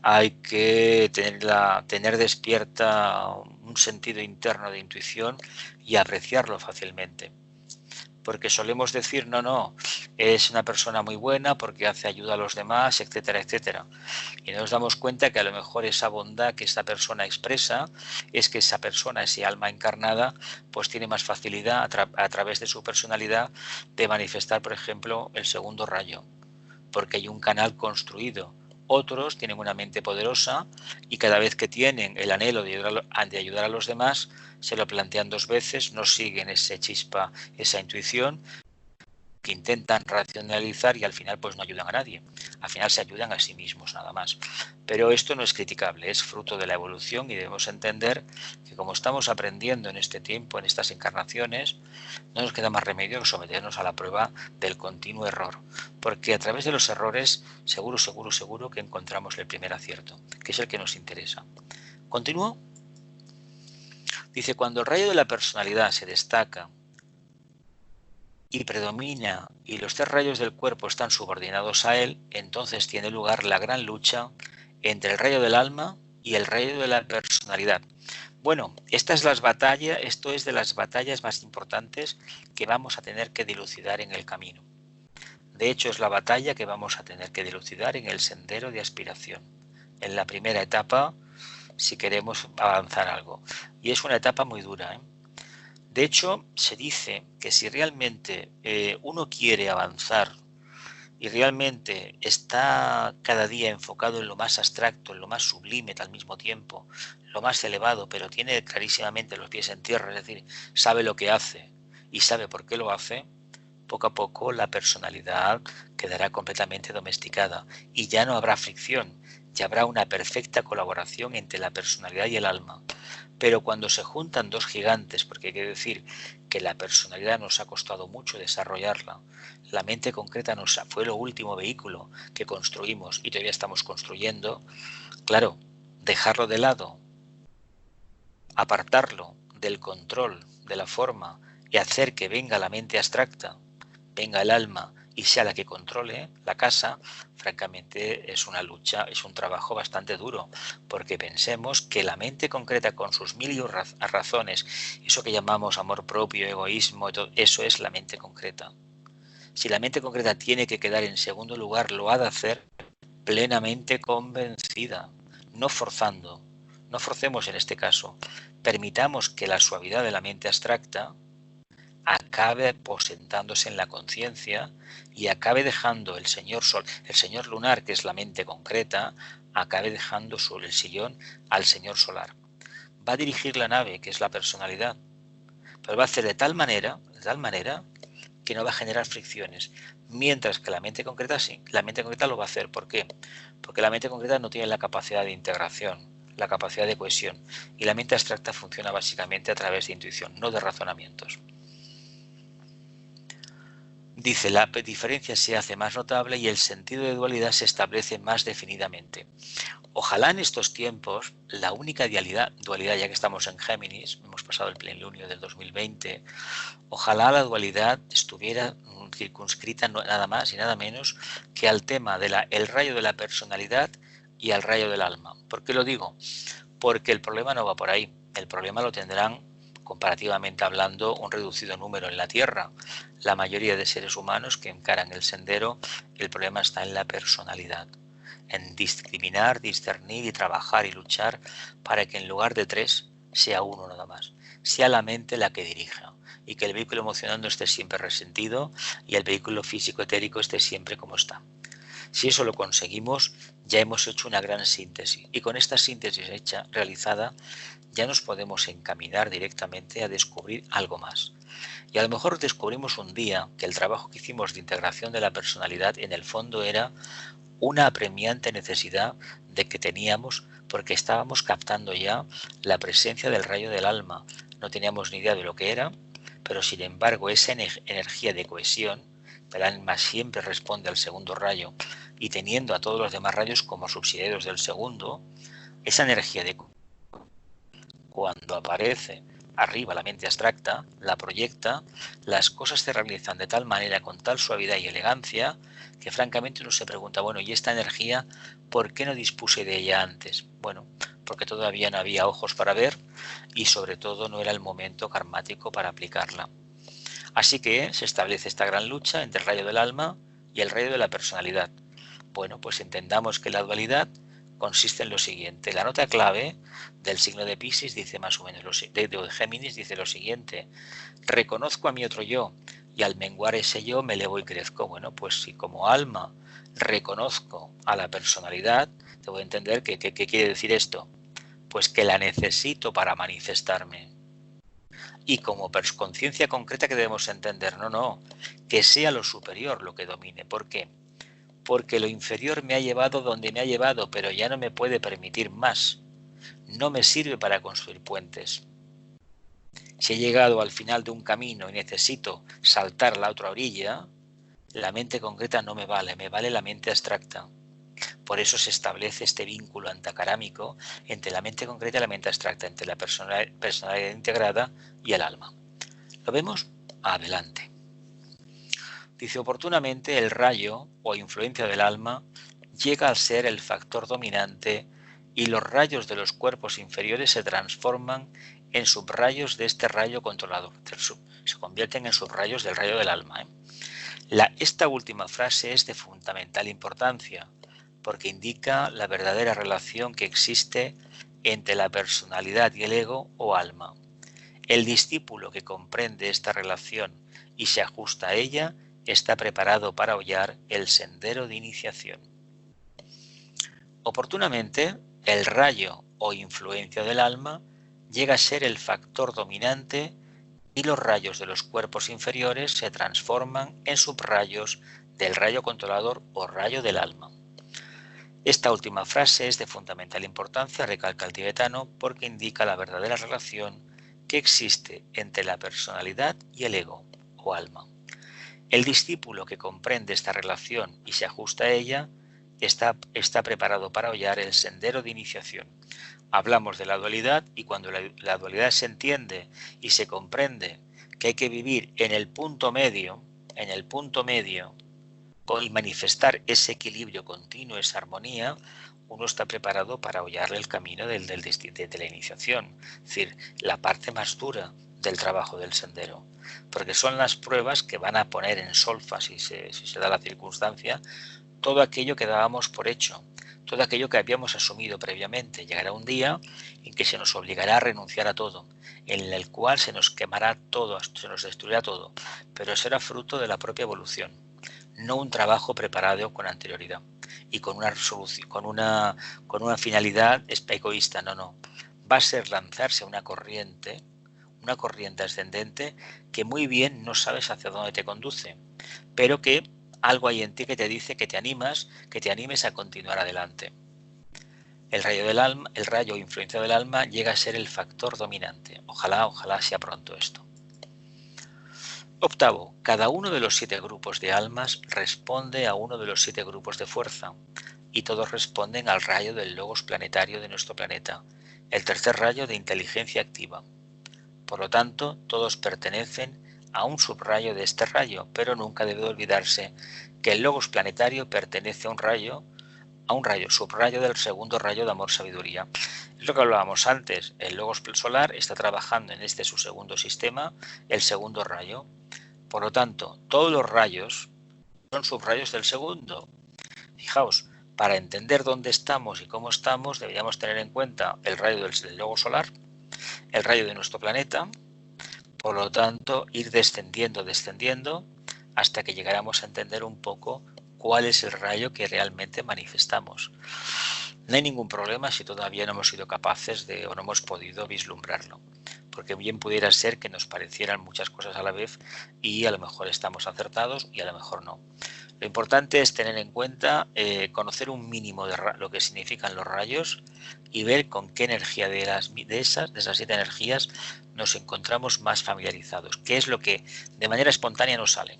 hay que tener despierta un sentido interno de intuición y apreciarlo fácilmente. Porque solemos decir, no, es una persona muy buena porque hace ayuda a los demás, etcétera, etcétera. Y nos damos cuenta que a lo mejor esa bondad que esta persona expresa es que esa persona, ese alma encarnada, pues tiene más facilidad a través de su personalidad de manifestar, por ejemplo, el segundo rayo, porque hay un canal construido. Otros tienen una mente poderosa y cada vez que tienen el anhelo de ayudar a los demás, se lo plantean dos veces, no siguen ese chispa, esa intuición, que intentan racionalizar y al final pues no ayudan a nadie. Al final se ayudan a sí mismos nada más. Pero esto no es criticable, es fruto de la evolución y debemos entender que como estamos aprendiendo en este tiempo, en estas encarnaciones, no nos queda más remedio que someternos a la prueba del continuo error. Porque a través de los errores seguro que encontramos el primer acierto, que es el que nos interesa. ¿Continúo? Dice, cuando el rayo de la personalidad se destaca y predomina y los tres rayos del cuerpo están subordinados a él, entonces tiene lugar la gran lucha entre el rayo del alma y el rayo de la personalidad. Bueno, esto es de las batallas más importantes que vamos a tener que dilucidar en el camino. De hecho, es la batalla que vamos a tener que dilucidar en el sendero de aspiración, en la primera etapa, si queremos avanzar algo. Y es una etapa muy dura, ¿eh? De hecho, se dice que si realmente uno quiere avanzar y realmente está cada día enfocado en lo más abstracto, en lo más sublime al mismo tiempo, lo más elevado, pero tiene clarísimamente los pies en tierra, es decir, sabe lo que hace y sabe por qué lo hace, poco a poco la personalidad quedará completamente domesticada y ya no habrá fricción, ya habrá una perfecta colaboración entre la personalidad y el alma. Pero cuando se juntan dos gigantes, porque hay que decir que la personalidad nos ha costado mucho desarrollarla, la mente concreta fue lo último vehículo que construimos y todavía estamos construyendo, claro, dejarlo de lado, apartarlo del control, de la forma y hacer que venga la mente abstracta, venga el alma y sea la que controle la casa, francamente es una lucha, es un trabajo bastante duro, porque pensemos que la mente concreta con sus mil razones, eso que llamamos amor propio, egoísmo, eso es la mente concreta. Si la mente concreta tiene que quedar en segundo lugar, lo ha de hacer plenamente convencida, no forzando. No forcemos en este caso. Permitamos que la suavidad de la mente abstracta acabe aposentándose en la conciencia y acabe dejando el señor sol, el señor lunar, que es la mente concreta, acabe dejando sobre el sillón al señor solar. Va a dirigir la nave, que es la personalidad, pero va a hacer de tal manera que no va a generar fricciones, mientras que la mente concreta sí, la mente concreta lo va a hacer. ¿Por qué? Porque la mente concreta no tiene la capacidad de integración, la capacidad de cohesión, y la mente abstracta funciona básicamente a través de intuición, no de razonamientos. Dice, la diferencia se hace más notable y el sentido de dualidad se establece más definidamente. Ojalá en estos tiempos la única dualidad, ya que estamos en Géminis, hemos pasado el plenilunio del 2020, ojalá la dualidad estuviera circunscrita nada más y nada menos que al tema del rayo de la personalidad y al rayo del alma. ¿Por qué lo digo? Porque el problema no va por ahí, el problema lo tendrán, comparativamente hablando, un reducido número en la Tierra. La mayoría de seres humanos que encaran el sendero, el problema está en la personalidad, en discriminar, discernir y trabajar y luchar para que en lugar de tres sea uno nada más, sea la mente la que dirija y que el vehículo emocional no esté siempre resentido y el vehículo físico etérico esté siempre como está. Si eso lo conseguimos, ya hemos hecho una gran síntesis y con esta síntesis realizada, ya nos podemos encaminar directamente a descubrir algo más. Y a lo mejor descubrimos un día que el trabajo que hicimos de integración de la personalidad en el fondo era una apremiante necesidad de que teníamos porque estábamos captando ya la presencia del rayo del alma. No teníamos ni idea de lo que era, pero sin embargo esa energía de cohesión, el alma siempre responde al segundo rayo y teniendo a todos los demás rayos como subsidiarios del segundo, esa energía de cuando aparece arriba la mente abstracta, la proyecta, las cosas se realizan de tal manera, con tal suavidad y elegancia, que francamente uno se pregunta, bueno, ¿y esta energía por qué no dispuse de ella antes? Bueno, porque todavía no había ojos para ver y sobre todo no era el momento karmático para aplicarla. Así que se establece esta gran lucha entre el rayo del alma y el rayo de la personalidad. Bueno, pues entendamos que la dualidad consiste en lo siguiente. La nota clave del signo de Piscis dice más o menos, de Géminis dice lo siguiente: reconozco a mi otro yo y al menguar ese yo me elevo y crezco. Bueno, pues si como alma reconozco a la personalidad, te voy a entender qué quiere decir esto. Pues que la necesito para manifestarme. Y como conciencia concreta que debemos entender, no, que sea lo superior lo que domine. ¿Por qué? Porque lo inferior me ha llevado donde me ha llevado, pero ya no me puede permitir más. No me sirve para construir puentes. Si he llegado al final de un camino y necesito saltar a la otra orilla, la mente concreta no me vale la mente abstracta. Por eso se establece este vínculo antacarámico entre la mente concreta y la mente abstracta, entre la personalidad integrada y el alma. ¿Lo vemos? Adelante. Dice, oportunamente el rayo o influencia del alma llega a ser el factor dominante y los rayos de los cuerpos inferiores se transforman en subrayos de este rayo controlador. Se convierten en subrayos del rayo del alma. Esta última frase es de fundamental importancia porque indica la verdadera relación que existe entre la personalidad y el ego o alma. El discípulo que comprende esta relación y se ajusta a ella está preparado para hollar el sendero de iniciación. Oportunamente, el rayo o influencia del alma llega a ser el factor dominante y los rayos de los cuerpos inferiores se transforman en subrayos del rayo controlador o rayo del alma. Esta última frase es de fundamental importancia, recalca el tibetano, porque indica la verdadera relación que existe entre la personalidad y el ego o alma. El discípulo que comprende esta relación y se ajusta a ella está preparado para hollar el sendero de iniciación. Hablamos de la dualidad y cuando la dualidad se entiende y se comprende que hay que vivir en el punto medio y manifestar ese equilibrio continuo, esa armonía, uno está preparado para hollar el camino de la iniciación, es decir, la parte más dura del trabajo del sendero, porque son las pruebas que van a poner en solfa, si se da la circunstancia, todo aquello que dábamos por hecho, todo aquello que habíamos asumido previamente. Llegará un día en que se nos obligará a renunciar a todo, en el cual se nos quemará todo, se nos destruirá todo, pero será fruto de la propia evolución, no un trabajo preparado con anterioridad y con una finalidad egoísta, no. Va a ser lanzarse a una corriente ascendente que muy bien no sabes hacia dónde te conduce, pero que algo hay en ti que te dice que te animes a continuar adelante. El rayo o influencia del alma llega a ser el factor dominante. Ojalá sea pronto esto. Octavo, cada uno de los 7 grupos de almas responde a uno de los 7 grupos de fuerza y todos responden al rayo del logos planetario de nuestro planeta, el tercer rayo de inteligencia activa. Por lo tanto, todos pertenecen a un subrayo de este rayo, pero nunca debe olvidarse que el logos planetario pertenece a un rayo subrayo del segundo rayo de amor-sabiduría. Es lo que hablábamos antes, el logos solar está trabajando en su segundo sistema, el segundo rayo. Por lo tanto, todos los rayos son subrayos del segundo. Fijaos, para entender dónde estamos y cómo estamos, deberíamos tener en cuenta el rayo del logos solar, el rayo de nuestro planeta, por lo tanto, ir descendiendo hasta que llegáramos a entender un poco cuál es el rayo que realmente manifestamos. No hay ningún problema si todavía no hemos sido capaces o no hemos podido vislumbrarlo, porque bien pudiera ser que nos parecieran muchas cosas a la vez y a lo mejor estamos acertados y a lo mejor no. Lo importante es tener en cuenta, conocer un mínimo de lo que significan los rayos y ver con qué energía de esas 7 energías nos encontramos más familiarizados, qué es lo que de manera espontánea nos sale.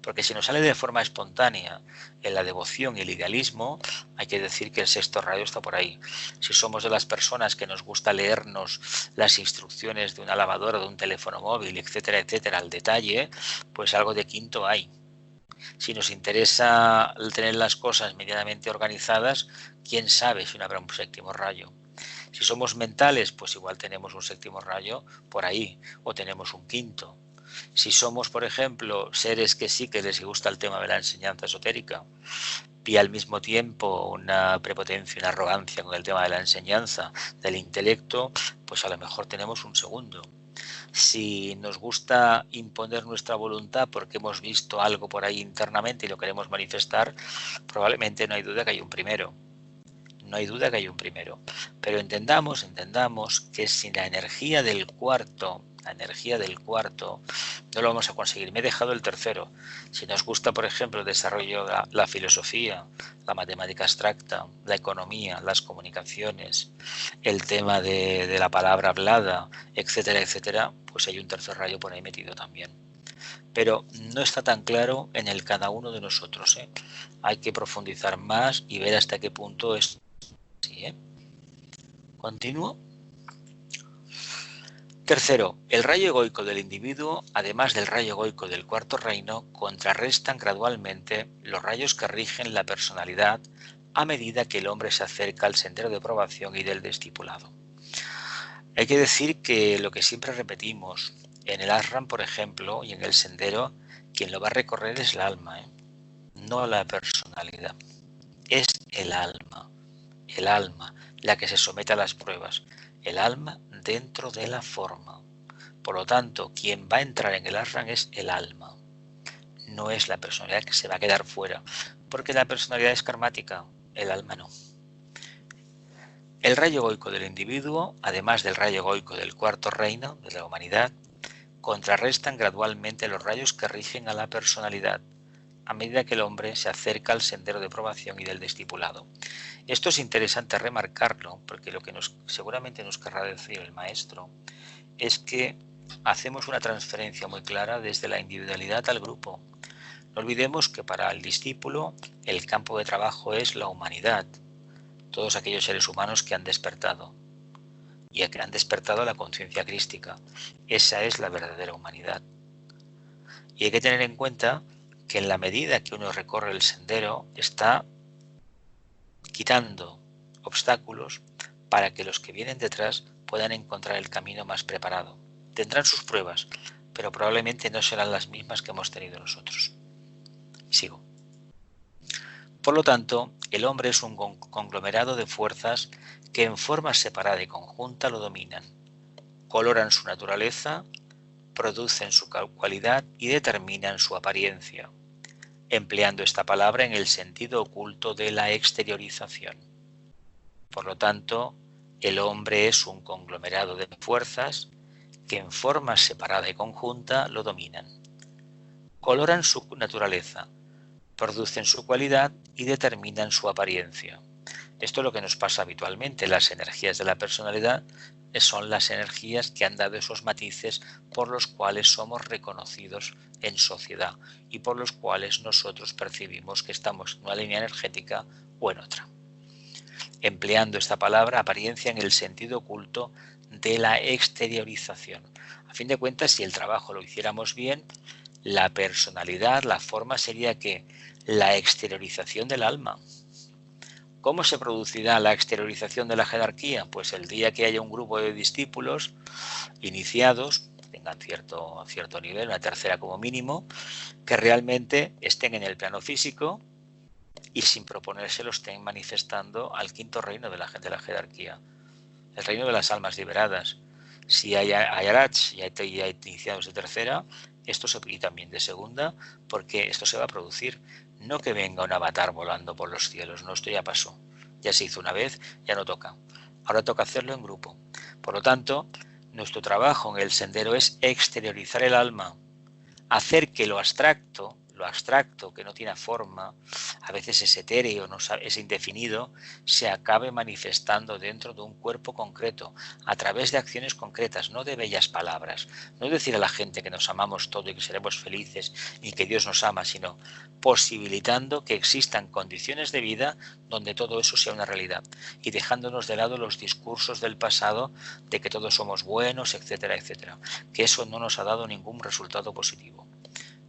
Porque si nos sale de forma espontánea en la devoción y el idealismo, hay que decir que el sexto rayo está por ahí. Si somos de las personas que nos gusta leernos las instrucciones de una lavadora, de un teléfono móvil, etcétera, etcétera, al detalle, pues algo de quinto hay. Si nos interesa tener las cosas medianamente organizadas, quién sabe si no habrá un séptimo rayo. Si somos mentales, pues igual tenemos un séptimo rayo por ahí, o tenemos un quinto. Si somos, por ejemplo, seres que sí que les gusta el tema de la enseñanza esotérica y al mismo tiempo una prepotencia, una arrogancia con el tema de la enseñanza, del intelecto, pues a lo mejor tenemos un segundo. Si nos gusta imponer nuestra voluntad porque hemos visto algo por ahí internamente y lo queremos manifestar, probablemente no hay duda que hay un primero. No hay duda que hay un primero. Pero entendamos que sin la energía del cuarto, no lo vamos a conseguir. Me he dejado el tercero. Si nos gusta, por ejemplo, el desarrollo de la filosofía, la matemática abstracta, la economía, las comunicaciones, el tema de la palabra hablada, etcétera, etcétera, pues hay un tercer rayo por ahí metido también. Pero no está tan claro en el cada uno de nosotros, ¿eh? Hay que profundizar más y ver hasta qué punto es así, ¿eh? Continúo. Tercero, el rayo egoico del individuo, además del rayo egoico del cuarto reino, contrarrestan gradualmente los rayos que rigen la personalidad a medida que el hombre se acerca al sendero de probación y del discipulado. Hay que decir que lo que siempre repetimos, en el ashram, por ejemplo, y en el sendero, quien lo va a recorrer es el alma, ¿eh? No la personalidad. Es el alma la que se somete a las pruebas, el alma dentro de la forma. Por lo tanto, quien va a entrar en el ashram es el alma, no es la personalidad que se va a quedar fuera, porque la personalidad es karmática, el alma no. El rayo egoico del individuo, además del rayo egoico del cuarto reino, de la humanidad, contrarrestan gradualmente los rayos que rigen a la personalidad, a medida que el hombre se acerca al sendero de probación y del discipulado. Esto es interesante remarcarlo, porque lo que seguramente nos querrá decir el maestro es que hacemos una transferencia muy clara desde la individualidad al grupo. No olvidemos que para el discípulo el campo de trabajo es la humanidad, todos aquellos seres humanos que han despertado y que han despertado la conciencia crística. Esa es la verdadera humanidad. Y hay que tener en cuenta que en la medida que uno recorre el sendero está quitando obstáculos para que los que vienen detrás puedan encontrar el camino más preparado. Tendrán sus pruebas, pero probablemente no serán las mismas que hemos tenido nosotros. Sigo. Por lo tanto, el hombre es un conglomerado de fuerzas que en forma separada y conjunta lo dominan, coloran su naturaleza, producen su cualidad y determinan su apariencia, empleando esta palabra en el sentido oculto de la exteriorización. Por lo tanto, el hombre es un conglomerado de fuerzas que en forma separada y conjunta lo dominan, coloran su naturaleza, producen su cualidad y determinan su apariencia. Esto es lo que nos pasa habitualmente. Las energías de la personalidad son las energías que han dado esos matices por los cuales somos reconocidos en sociedad y por los cuales nosotros percibimos que estamos en una línea energética o en otra. Empleando esta palabra, apariencia en el sentido oculto de la exteriorización. A fin de cuentas, si el trabajo lo hiciéramos bien, la personalidad, la forma sería que la exteriorización del alma. ¿Cómo se producirá la exteriorización de la jerarquía? Pues el día que haya un grupo de discípulos iniciados, tengan cierto nivel, una tercera como mínimo, que realmente estén en el plano físico y sin proponérselo estén manifestando al quinto reino de la jerarquía, el reino de las almas liberadas. Si hay ayarats y hay iniciados de tercera, y también de segunda, porque esto se va a producir. No que venga un avatar volando por los cielos, no, esto ya pasó. Ya se hizo una vez, ya no toca. Ahora toca hacerlo en grupo. Por lo tanto, nuestro trabajo en el sendero es exteriorizar el alma, hacer que lo abstracto lo abstracto, que no tiene forma, a veces es etéreo, es indefinido, se acabe manifestando dentro de un cuerpo concreto, a través de acciones concretas, no de bellas palabras. No decir a la gente que nos amamos todo y que seremos felices y que Dios nos ama, sino posibilitando que existan condiciones de vida donde todo eso sea una realidad y dejándonos de lado los discursos del pasado de que todos somos buenos, etcétera, etcétera, que eso no nos ha dado ningún resultado positivo.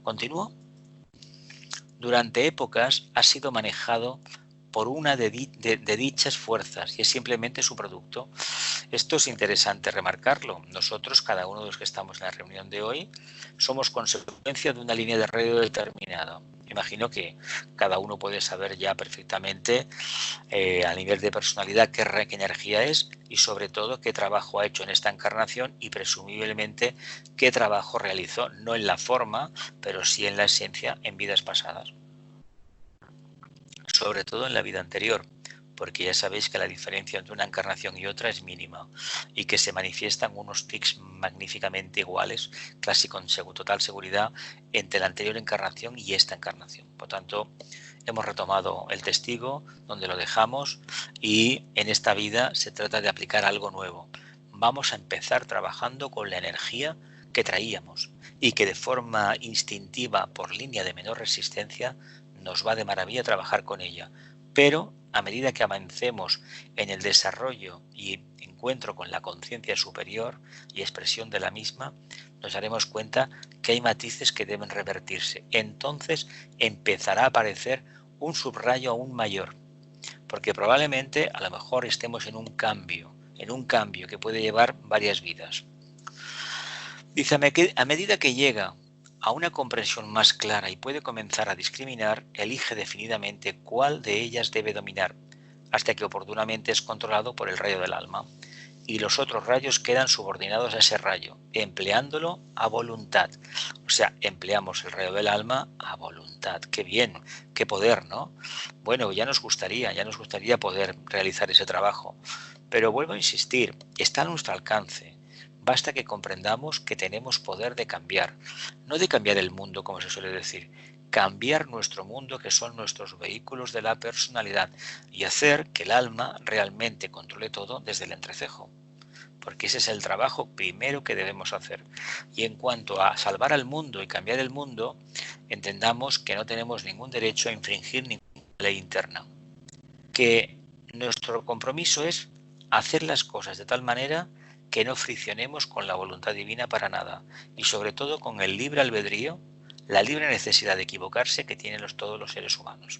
¿Continúo? Durante épocas ha sido manejado por una de dichas fuerzas y es simplemente su producto. Esto es interesante remarcarlo. Nosotros, cada uno de los que estamos en la reunión de hoy, somos consecuencia de una línea de radio determinada. Imagino que cada uno puede saber ya perfectamente a nivel de personalidad qué energía es y sobre todo qué trabajo ha hecho en esta encarnación y presumiblemente qué trabajo realizó, no en la forma, pero sí en la esencia en vidas pasadas. Sobre todo en la vida anterior, porque ya sabéis que la diferencia entre una encarnación y otra es mínima y que se manifiestan unos tics magníficamente iguales, casi con total seguridad, entre la anterior encarnación y esta encarnación. Por tanto, hemos retomado el testigo donde lo dejamos y en esta vida se trata de aplicar algo nuevo. Vamos a empezar trabajando con la energía que traíamos y que de forma instintiva, por línea de menor resistencia, nos va de maravilla trabajar con ella. Pero a medida que avancemos en el desarrollo y encuentro con la conciencia superior y expresión de la misma, nos daremos cuenta que hay matices que deben revertirse. Entonces empezará a aparecer un subrayo aún mayor, porque probablemente a lo mejor estemos en un cambio que puede llevar varias vidas. Dice, a medida que llega a una comprensión más clara y puede comenzar a discriminar, elige definidamente cuál de ellas debe dominar, hasta que oportunamente es controlado por el rayo del alma, y los otros rayos quedan subordinados a ese rayo, empleándolo a voluntad. O sea, empleamos el rayo del alma a voluntad. ¡Qué bien! ¡Qué poder!, ¿no? Bueno, ya nos gustaría poder realizar ese trabajo. Pero vuelvo a insistir, está a nuestro alcance. Basta que comprendamos que tenemos poder de cambiar, no de cambiar el mundo, como se suele decir, cambiar nuestro mundo, que son nuestros vehículos de la personalidad, y hacer que el alma realmente controle todo desde el entrecejo, porque ese es el trabajo primero que debemos hacer. Y en cuanto a salvar al mundo y cambiar el mundo, entendamos que no tenemos ningún derecho a infringir ninguna ley interna, que nuestro compromiso es hacer las cosas de tal manera que no friccionemos con la voluntad divina para nada, y sobre todo con el libre albedrío, la libre necesidad de equivocarse que tienen todos los seres humanos.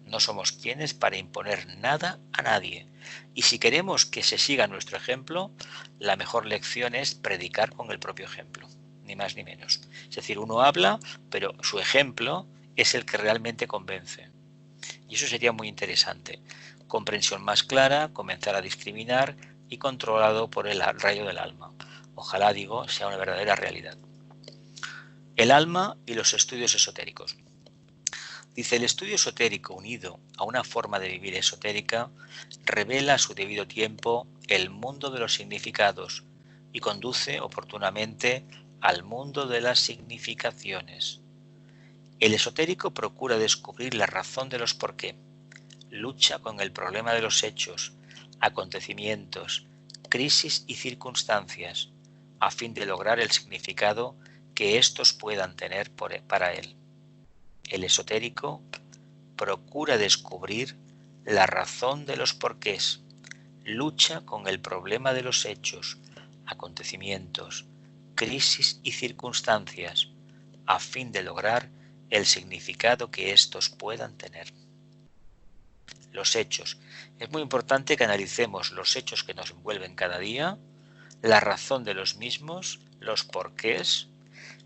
No somos quienes para imponer nada a nadie, y si queremos que se siga nuestro ejemplo, la mejor lección es predicar con el propio ejemplo, ni más ni menos. Es decir, uno habla, pero su ejemplo es el que realmente convence. Y eso sería muy interesante. Comprensión más clara, comenzar a discriminar y controlado por el rayo del alma. Ojalá, digo, sea una verdadera realidad. El alma y los estudios esotéricos. Dice, el estudio esotérico unido a una forma de vivir esotérica revela a su debido tiempo el mundo de los significados y conduce oportunamente al mundo de las significaciones. El esotérico procura descubrir la razón de los por qué, lucha con el problema de los hechos, acontecimientos, crisis y circunstancias, a fin de lograr el significado que éstos puedan tener para él. El esotérico procura descubrir la razón de los porqués, lucha con el problema de los hechos, acontecimientos, crisis y circunstancias, a fin de lograr el significado que éstos puedan tener. Los hechos. Es muy importante que analicemos los hechos que nos envuelven cada día, la razón de los mismos, los porqués,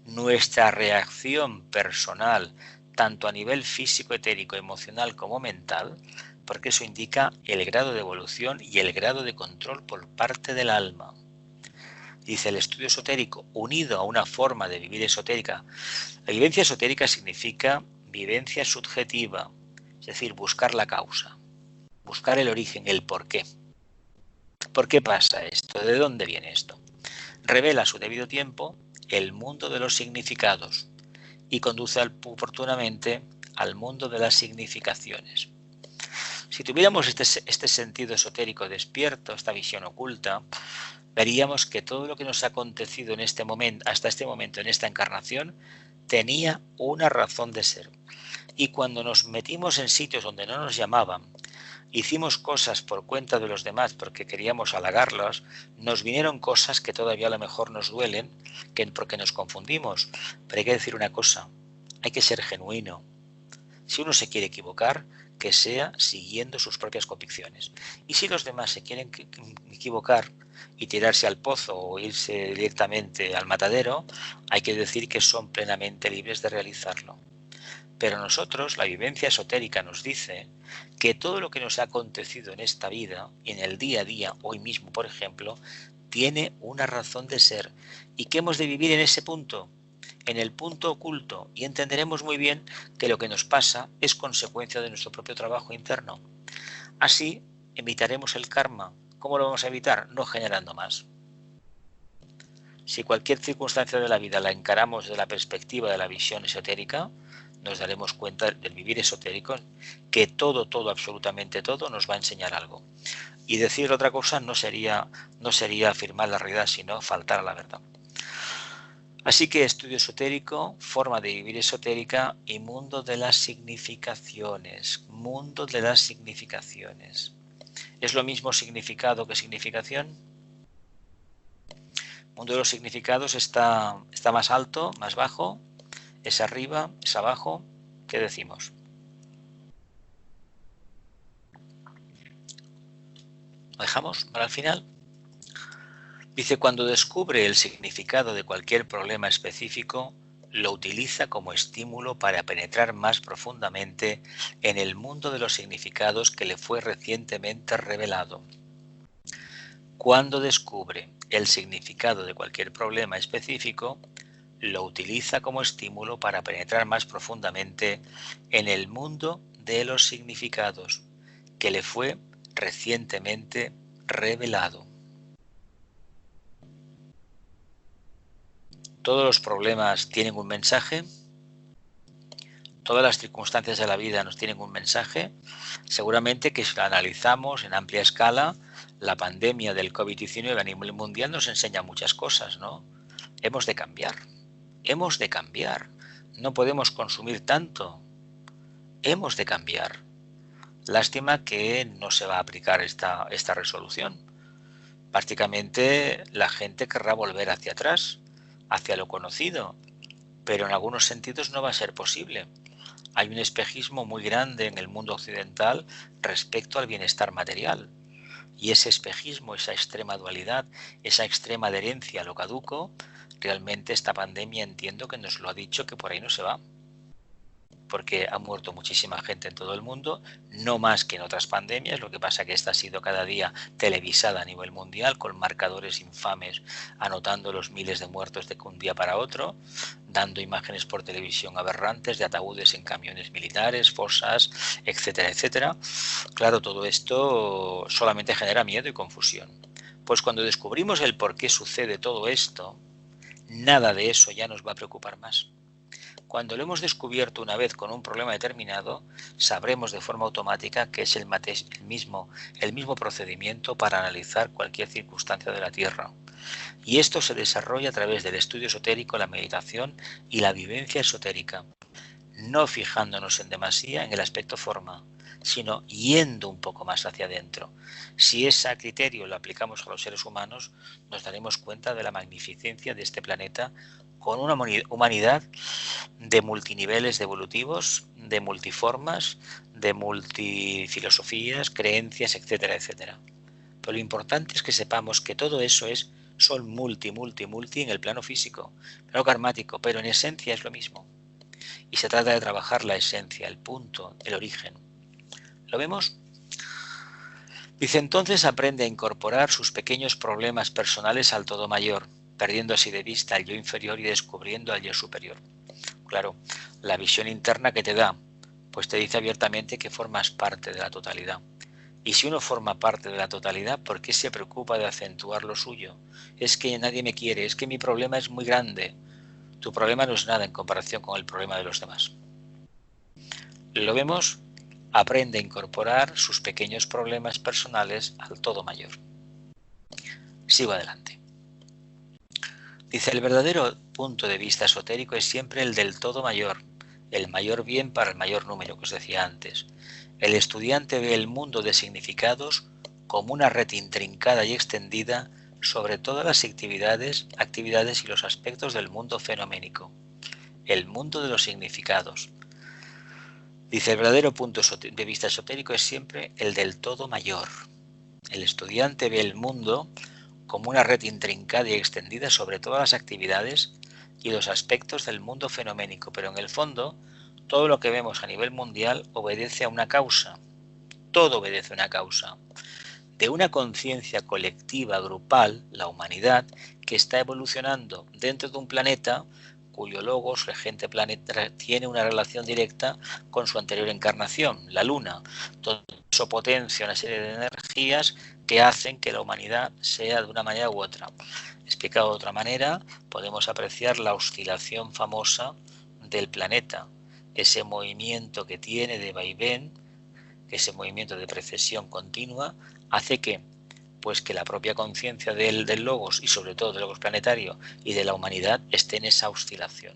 nuestra reacción personal, tanto a nivel físico, etérico, emocional como mental, porque eso indica el grado de evolución y el grado de control por parte del alma. Dice, el estudio esotérico unido a una forma de vivir esotérica. La vivencia esotérica significa vivencia subjetiva, es decir, buscar la causa, buscar el origen, el porqué. ¿Por qué pasa esto? ¿De dónde viene esto? Revela a su debido tiempo el mundo de los significados, y conduce oportunamente al mundo de las significaciones. Si tuviéramos este sentido esotérico despierto, esta visión oculta, veríamos que todo lo que nos ha acontecido en este momento, hasta este momento, en esta encarnación, tenía una razón de ser. Y cuando nos metimos en sitios donde no nos llamaban, hicimos cosas por cuenta de los demás porque queríamos halagarlos, nos vinieron cosas que todavía a lo mejor nos duelen, porque nos confundimos. Pero hay que decir una cosa, hay que ser genuino. Si uno se quiere equivocar, que sea siguiendo sus propias convicciones. Y si los demás se quieren equivocar y tirarse al pozo o irse directamente al matadero, hay que decir que son plenamente libres de realizarlo. Pero nosotros, la vivencia esotérica nos dice que todo lo que nos ha acontecido en esta vida, en el día a día, hoy mismo por ejemplo, tiene una razón de ser y que hemos de vivir en ese punto, en el punto oculto, y entenderemos muy bien que lo que nos pasa es consecuencia de nuestro propio trabajo interno. Así evitaremos el karma. ¿Cómo lo vamos a evitar? No generando más. Si cualquier circunstancia de la vida la encaramos desde la perspectiva de la visión esotérica, nos daremos cuenta del vivir esotérico que todo, absolutamente todo nos va a enseñar algo. Y decir otra cosa no sería afirmar la realidad, sino faltar a la verdad. Así que estudio esotérico, forma de vivir esotérica y mundo de las significaciones. Mundo de las significaciones. ¿Es lo mismo significado que significación? Mundo de los significados está más alto, más bajo, es arriba, es abajo. ¿Qué decimos? ¿Lo dejamos para el final? Dice, cuando descubre el significado de cualquier problema específico, lo utiliza como estímulo para penetrar más profundamente en el mundo de los significados que le fue recientemente revelado. Cuando descubre el significado de cualquier problema específico, lo utiliza como estímulo para penetrar más profundamente en el mundo de los significados que le fue recientemente revelado. Todos los problemas tienen un mensaje, todas las circunstancias de la vida nos tienen un mensaje. Seguramente que si lo analizamos en amplia escala, la pandemia del COVID-19 a nivel mundial nos enseña muchas cosas, ¿no? Hemos de cambiar, no podemos consumir tanto, hemos de cambiar. Lástima que no se va a aplicar esta resolución. Prácticamente la gente querrá volver hacia atrás, hacia lo conocido, pero en algunos sentidos no va a ser posible. Hay un espejismo muy grande en el mundo occidental respecto al bienestar material. Y ese espejismo, esa extrema dualidad, esa extrema adherencia a lo caduco, realmente esta pandemia entiendo que nos lo ha dicho que por ahí no se va. Porque ha muerto muchísima gente en todo el mundo, no más que en otras pandemias, lo que pasa que esta ha sido cada día televisada a nivel mundial, con marcadores infames anotando los miles de muertos de un día para otro, dando imágenes por televisión aberrantes de ataúdes en camiones militares, fosas, etcétera, etcétera. Claro, todo esto solamente genera miedo y confusión. Pues cuando descubrimos el por qué sucede todo esto, nada de eso ya nos va a preocupar más. Cuando lo hemos descubierto una vez con un problema determinado, sabremos de forma automática que es el mismo procedimiento para analizar cualquier circunstancia de la Tierra. Y esto se desarrolla a través del estudio esotérico, la meditación y la vivencia esotérica, no fijándonos en demasía en el aspecto forma, sino yendo un poco más hacia adentro. Si ese criterio lo aplicamos a los seres humanos, nos daremos cuenta de la magnificencia de este planeta con una humanidad de multiniveles evolutivos, de multiformas, de multifilosofías, creencias, etcétera, etcétera. Pero lo importante es que sepamos que todo eso son multi en el plano físico, plano karmático, pero en esencia es lo mismo. Y se trata de trabajar la esencia, el punto, el origen. ¿Lo vemos? Dice, entonces aprende a incorporar sus pequeños problemas personales al todo mayor, perdiendo así de vista al yo inferior y descubriendo al yo superior. Claro, la visión interna que te da, pues te dice abiertamente que formas parte de la totalidad. Y si uno forma parte de la totalidad, ¿por qué se preocupa de acentuar lo suyo? Es que nadie me quiere, es que mi problema es muy grande. Tu problema no es nada en comparación con el problema de los demás. Lo vemos, aprende a incorporar sus pequeños problemas personales al todo mayor. Sigo adelante. Dice, el verdadero punto de vista esotérico es siempre el del todo mayor, el mayor bien para el mayor número, que os decía antes. El estudiante ve el mundo de significados como una red intrincada y extendida sobre todas las actividades y los aspectos del mundo fenoménico. El mundo de los significados. Dice, el verdadero punto de vista esotérico es siempre el del todo mayor. El estudiante ve el mundo como una red intrincada y extendida sobre todas las actividades y los aspectos del mundo fenoménico, pero en el fondo, todo lo que vemos a nivel mundial obedece a una causa. Todo obedece a una causa. De una conciencia colectiva, grupal, la humanidad, que está evolucionando dentro de un planeta cuyo logos, regente planeta, tiene una relación directa con su anterior encarnación, la Luna. Todo eso potencia una serie de energías que hacen que la humanidad sea de una manera u otra. Explicado de otra manera, podemos apreciar la oscilación famosa del planeta, ese movimiento que tiene de vaivén, ese movimiento de precesión continua, hace que la propia conciencia del logos y sobre todo del logos planetario y de la humanidad esté en esa oscilación.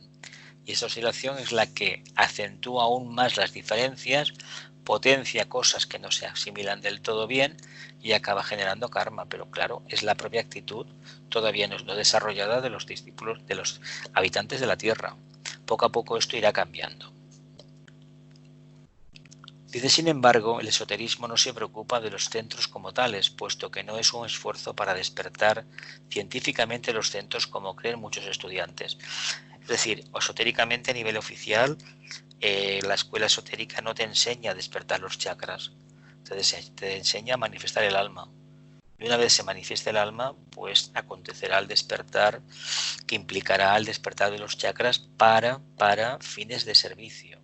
Y esa oscilación es la que acentúa aún más las diferencias, potencia cosas que no se asimilan del todo bien y acaba generando karma. Pero claro, es la propia actitud todavía no desarrollada de los discípulos, de los habitantes de la Tierra. Poco a poco esto irá cambiando. Dice, sin embargo, el esoterismo no se preocupa de los centros como tales, puesto que no es un esfuerzo para despertar científicamente los centros como creen muchos estudiantes. Es decir, esotéricamente a nivel oficial, la escuela esotérica no te enseña a despertar los chakras, te enseña a manifestar el alma. Y una vez se manifieste el alma, pues acontecerá el despertar, que implicará el despertar de los chakras para fines de servicio.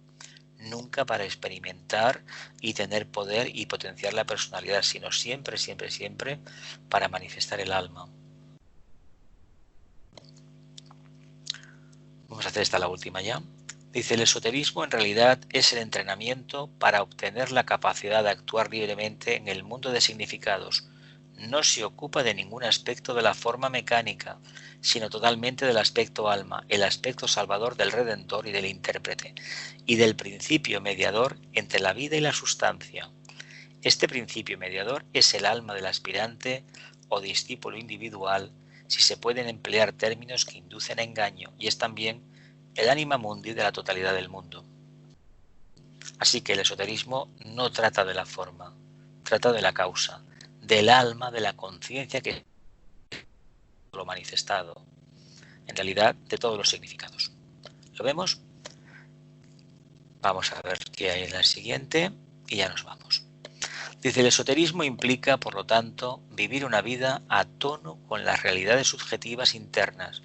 Nunca para experimentar y tener poder y potenciar la personalidad, sino siempre, siempre, siempre para manifestar el alma. Vamos a hacer esta la última ya. Dice, el esoterismo en realidad es el entrenamiento para obtener la capacidad de actuar libremente en el mundo de significados. No se ocupa de ningún aspecto de la forma mecánica, sino totalmente del aspecto alma, el aspecto salvador del Redentor y del intérprete, y del principio mediador entre la vida y la sustancia. Este principio mediador es el alma del aspirante o discípulo individual, si se pueden emplear términos que inducen a engaño, y es también el anima mundi de la totalidad del mundo. Así que el esoterismo no trata de la forma, trata de la causa, del alma, de la conciencia que es lo manifestado, en realidad de todos los significados. ¿Lo vemos? Vamos a ver qué hay en la siguiente y ya nos vamos. Dice, el esoterismo implica, por lo tanto, vivir una vida a tono con las realidades subjetivas internas,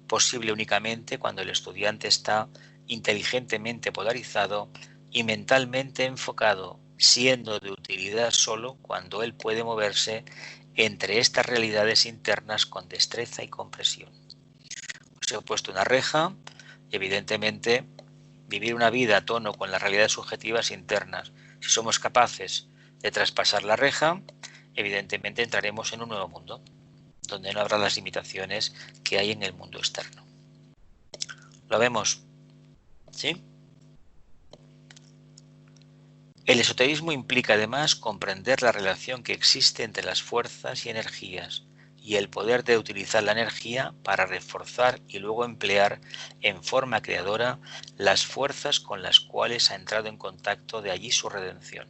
posible únicamente cuando el estudiante está inteligentemente polarizado y mentalmente enfocado, siendo de utilidad solo cuando él puede moverse entre estas realidades internas con destreza y comprensión. Os he puesto una reja y evidentemente vivir una vida a tono con las realidades subjetivas internas. Si somos capaces de traspasar la reja, evidentemente entraremos en un nuevo mundo, donde no habrá las limitaciones que hay en el mundo externo. ¿Lo vemos? ¿Sí? El esoterismo implica además comprender la relación que existe entre las fuerzas y energías y el poder de utilizar la energía para reforzar y luego emplear en forma creadora las fuerzas con las cuales ha entrado en contacto, de allí su redención.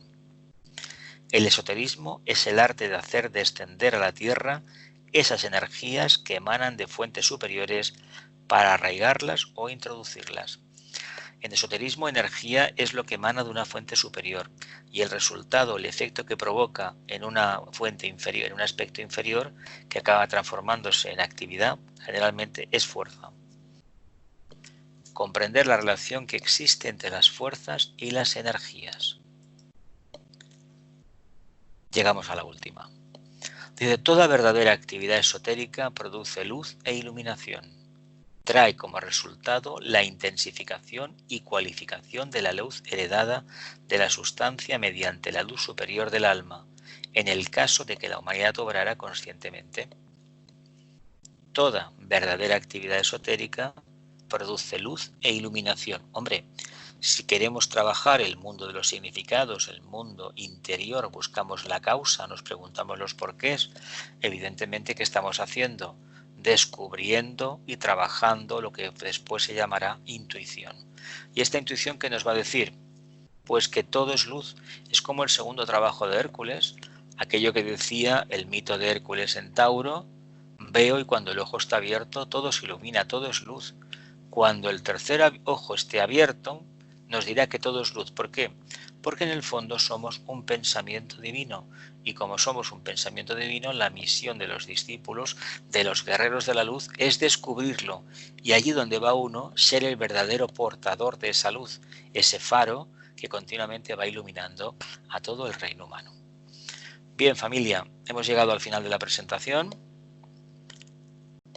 El esoterismo es el arte de hacer descender a la tierra esas energías que emanan de fuentes superiores para arraigarlas o introducirlas. En esoterismo, energía es lo que emana de una fuente superior y el resultado, el efecto que provoca en una fuente inferior, en un aspecto inferior, que acaba transformándose en actividad, generalmente es fuerza. Comprender la relación que existe entre las fuerzas y las energías. Llegamos a la última. Dice, toda verdadera actividad esotérica produce luz e iluminación. trae como resultado la intensificación y cualificación de la luz heredada de la sustancia mediante la luz superior del alma, en el caso de que la humanidad obrara conscientemente. Toda verdadera actividad esotérica produce luz e iluminación. Hombre, si queremos trabajar el mundo de los significados, el mundo interior, buscamos la causa, nos preguntamos los porqués, evidentemente, ¿qué estamos haciendo? Descubriendo y trabajando lo que después se llamará intuición. ¿Y esta intuición qué nos va a decir? Pues que todo es luz. Es como el segundo trabajo de Hércules, aquello que decía el mito de Hércules en Tauro: veo y cuando el ojo está abierto todo se ilumina, todo es luz. Cuando el tercer ojo esté abierto, nos dirá que todo es luz. ¿Por qué? Porque en el fondo somos un pensamiento divino, y como somos un pensamiento divino, la misión de los discípulos, de los guerreros de la luz, es descubrirlo, y allí donde va uno, ser el verdadero portador de esa luz, ese faro que continuamente va iluminando a todo el reino humano. Bien, familia, hemos llegado al final de la presentación.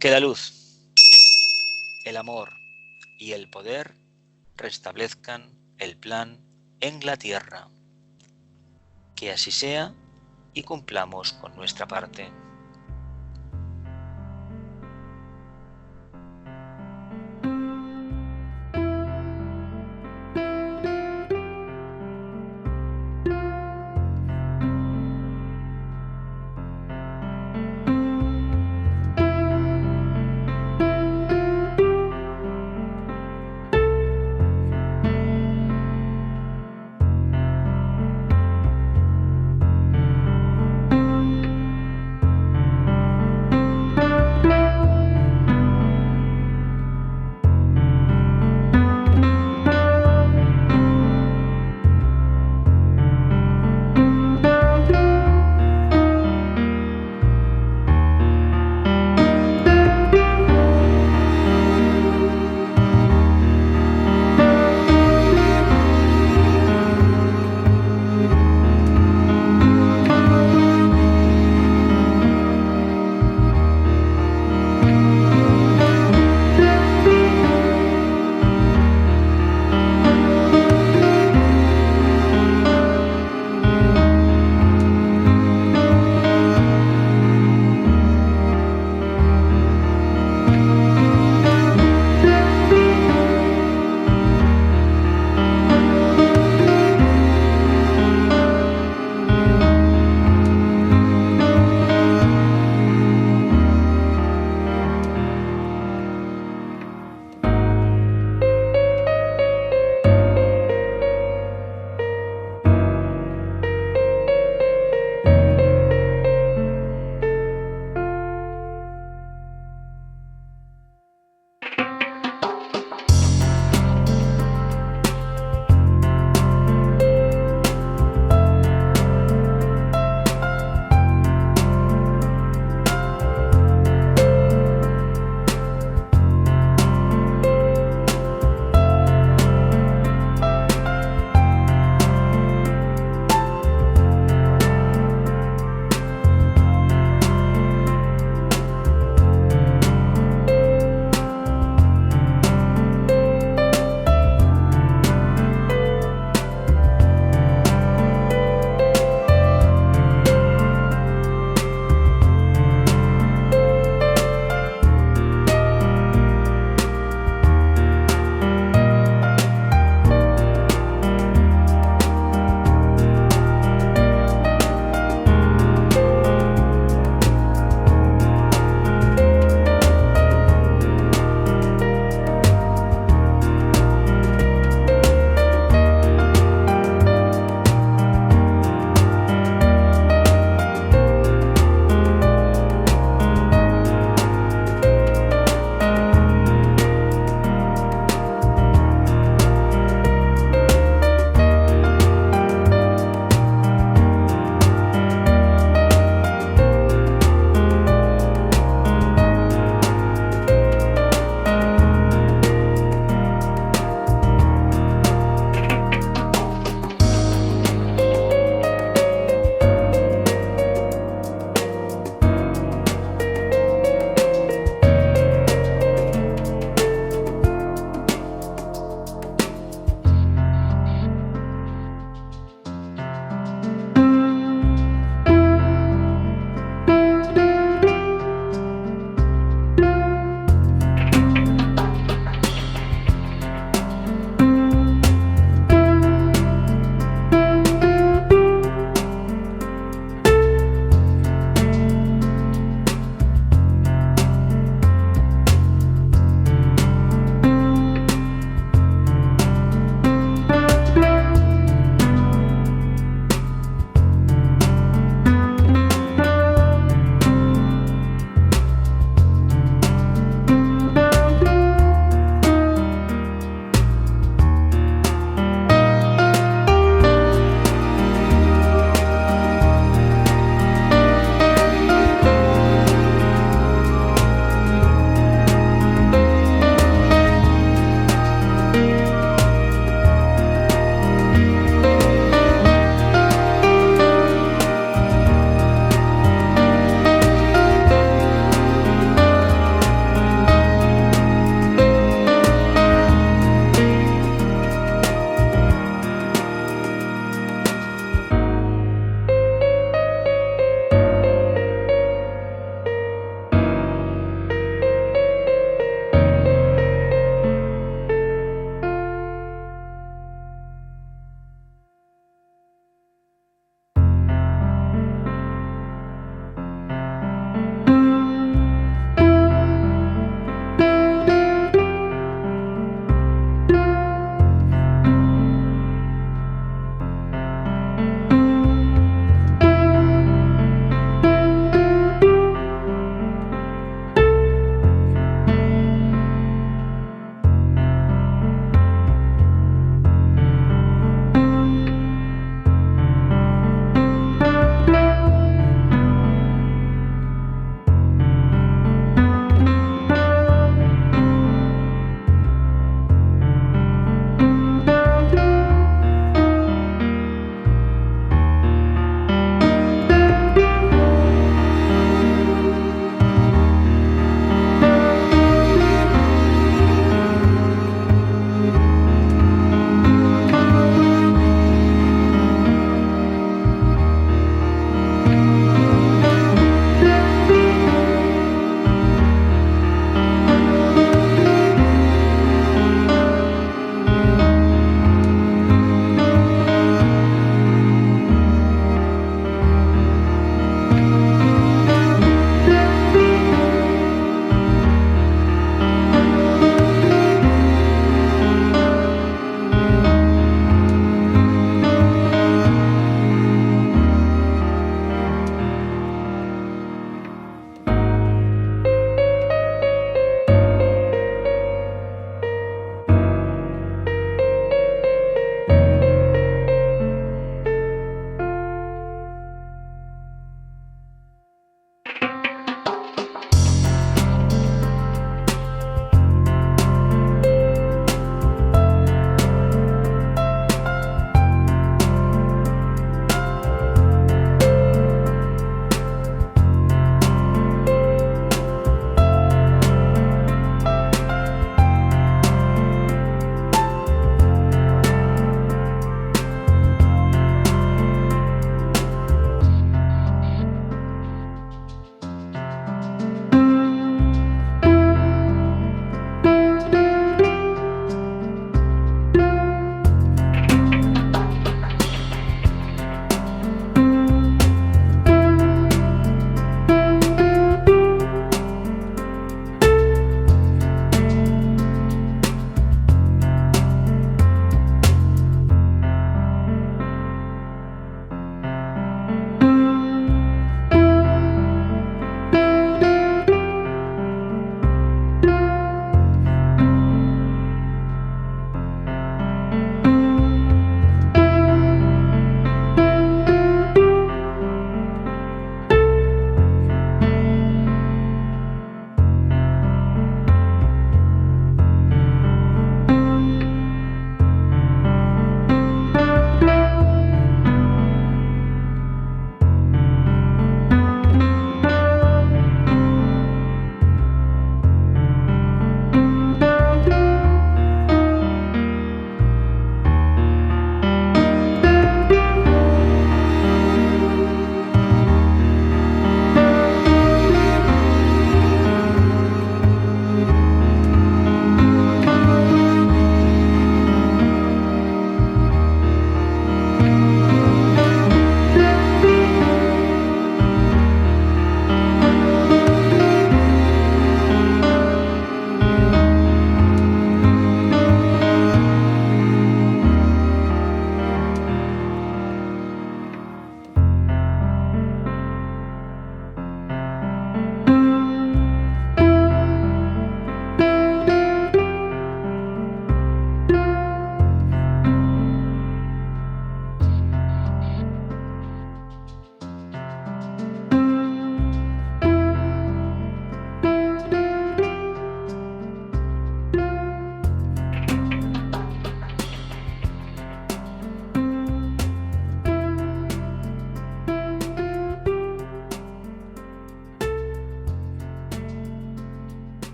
Que la luz, el amor y el poder restablezcan el plan en la tierra. Que así sea y cumplamos con nuestra parte.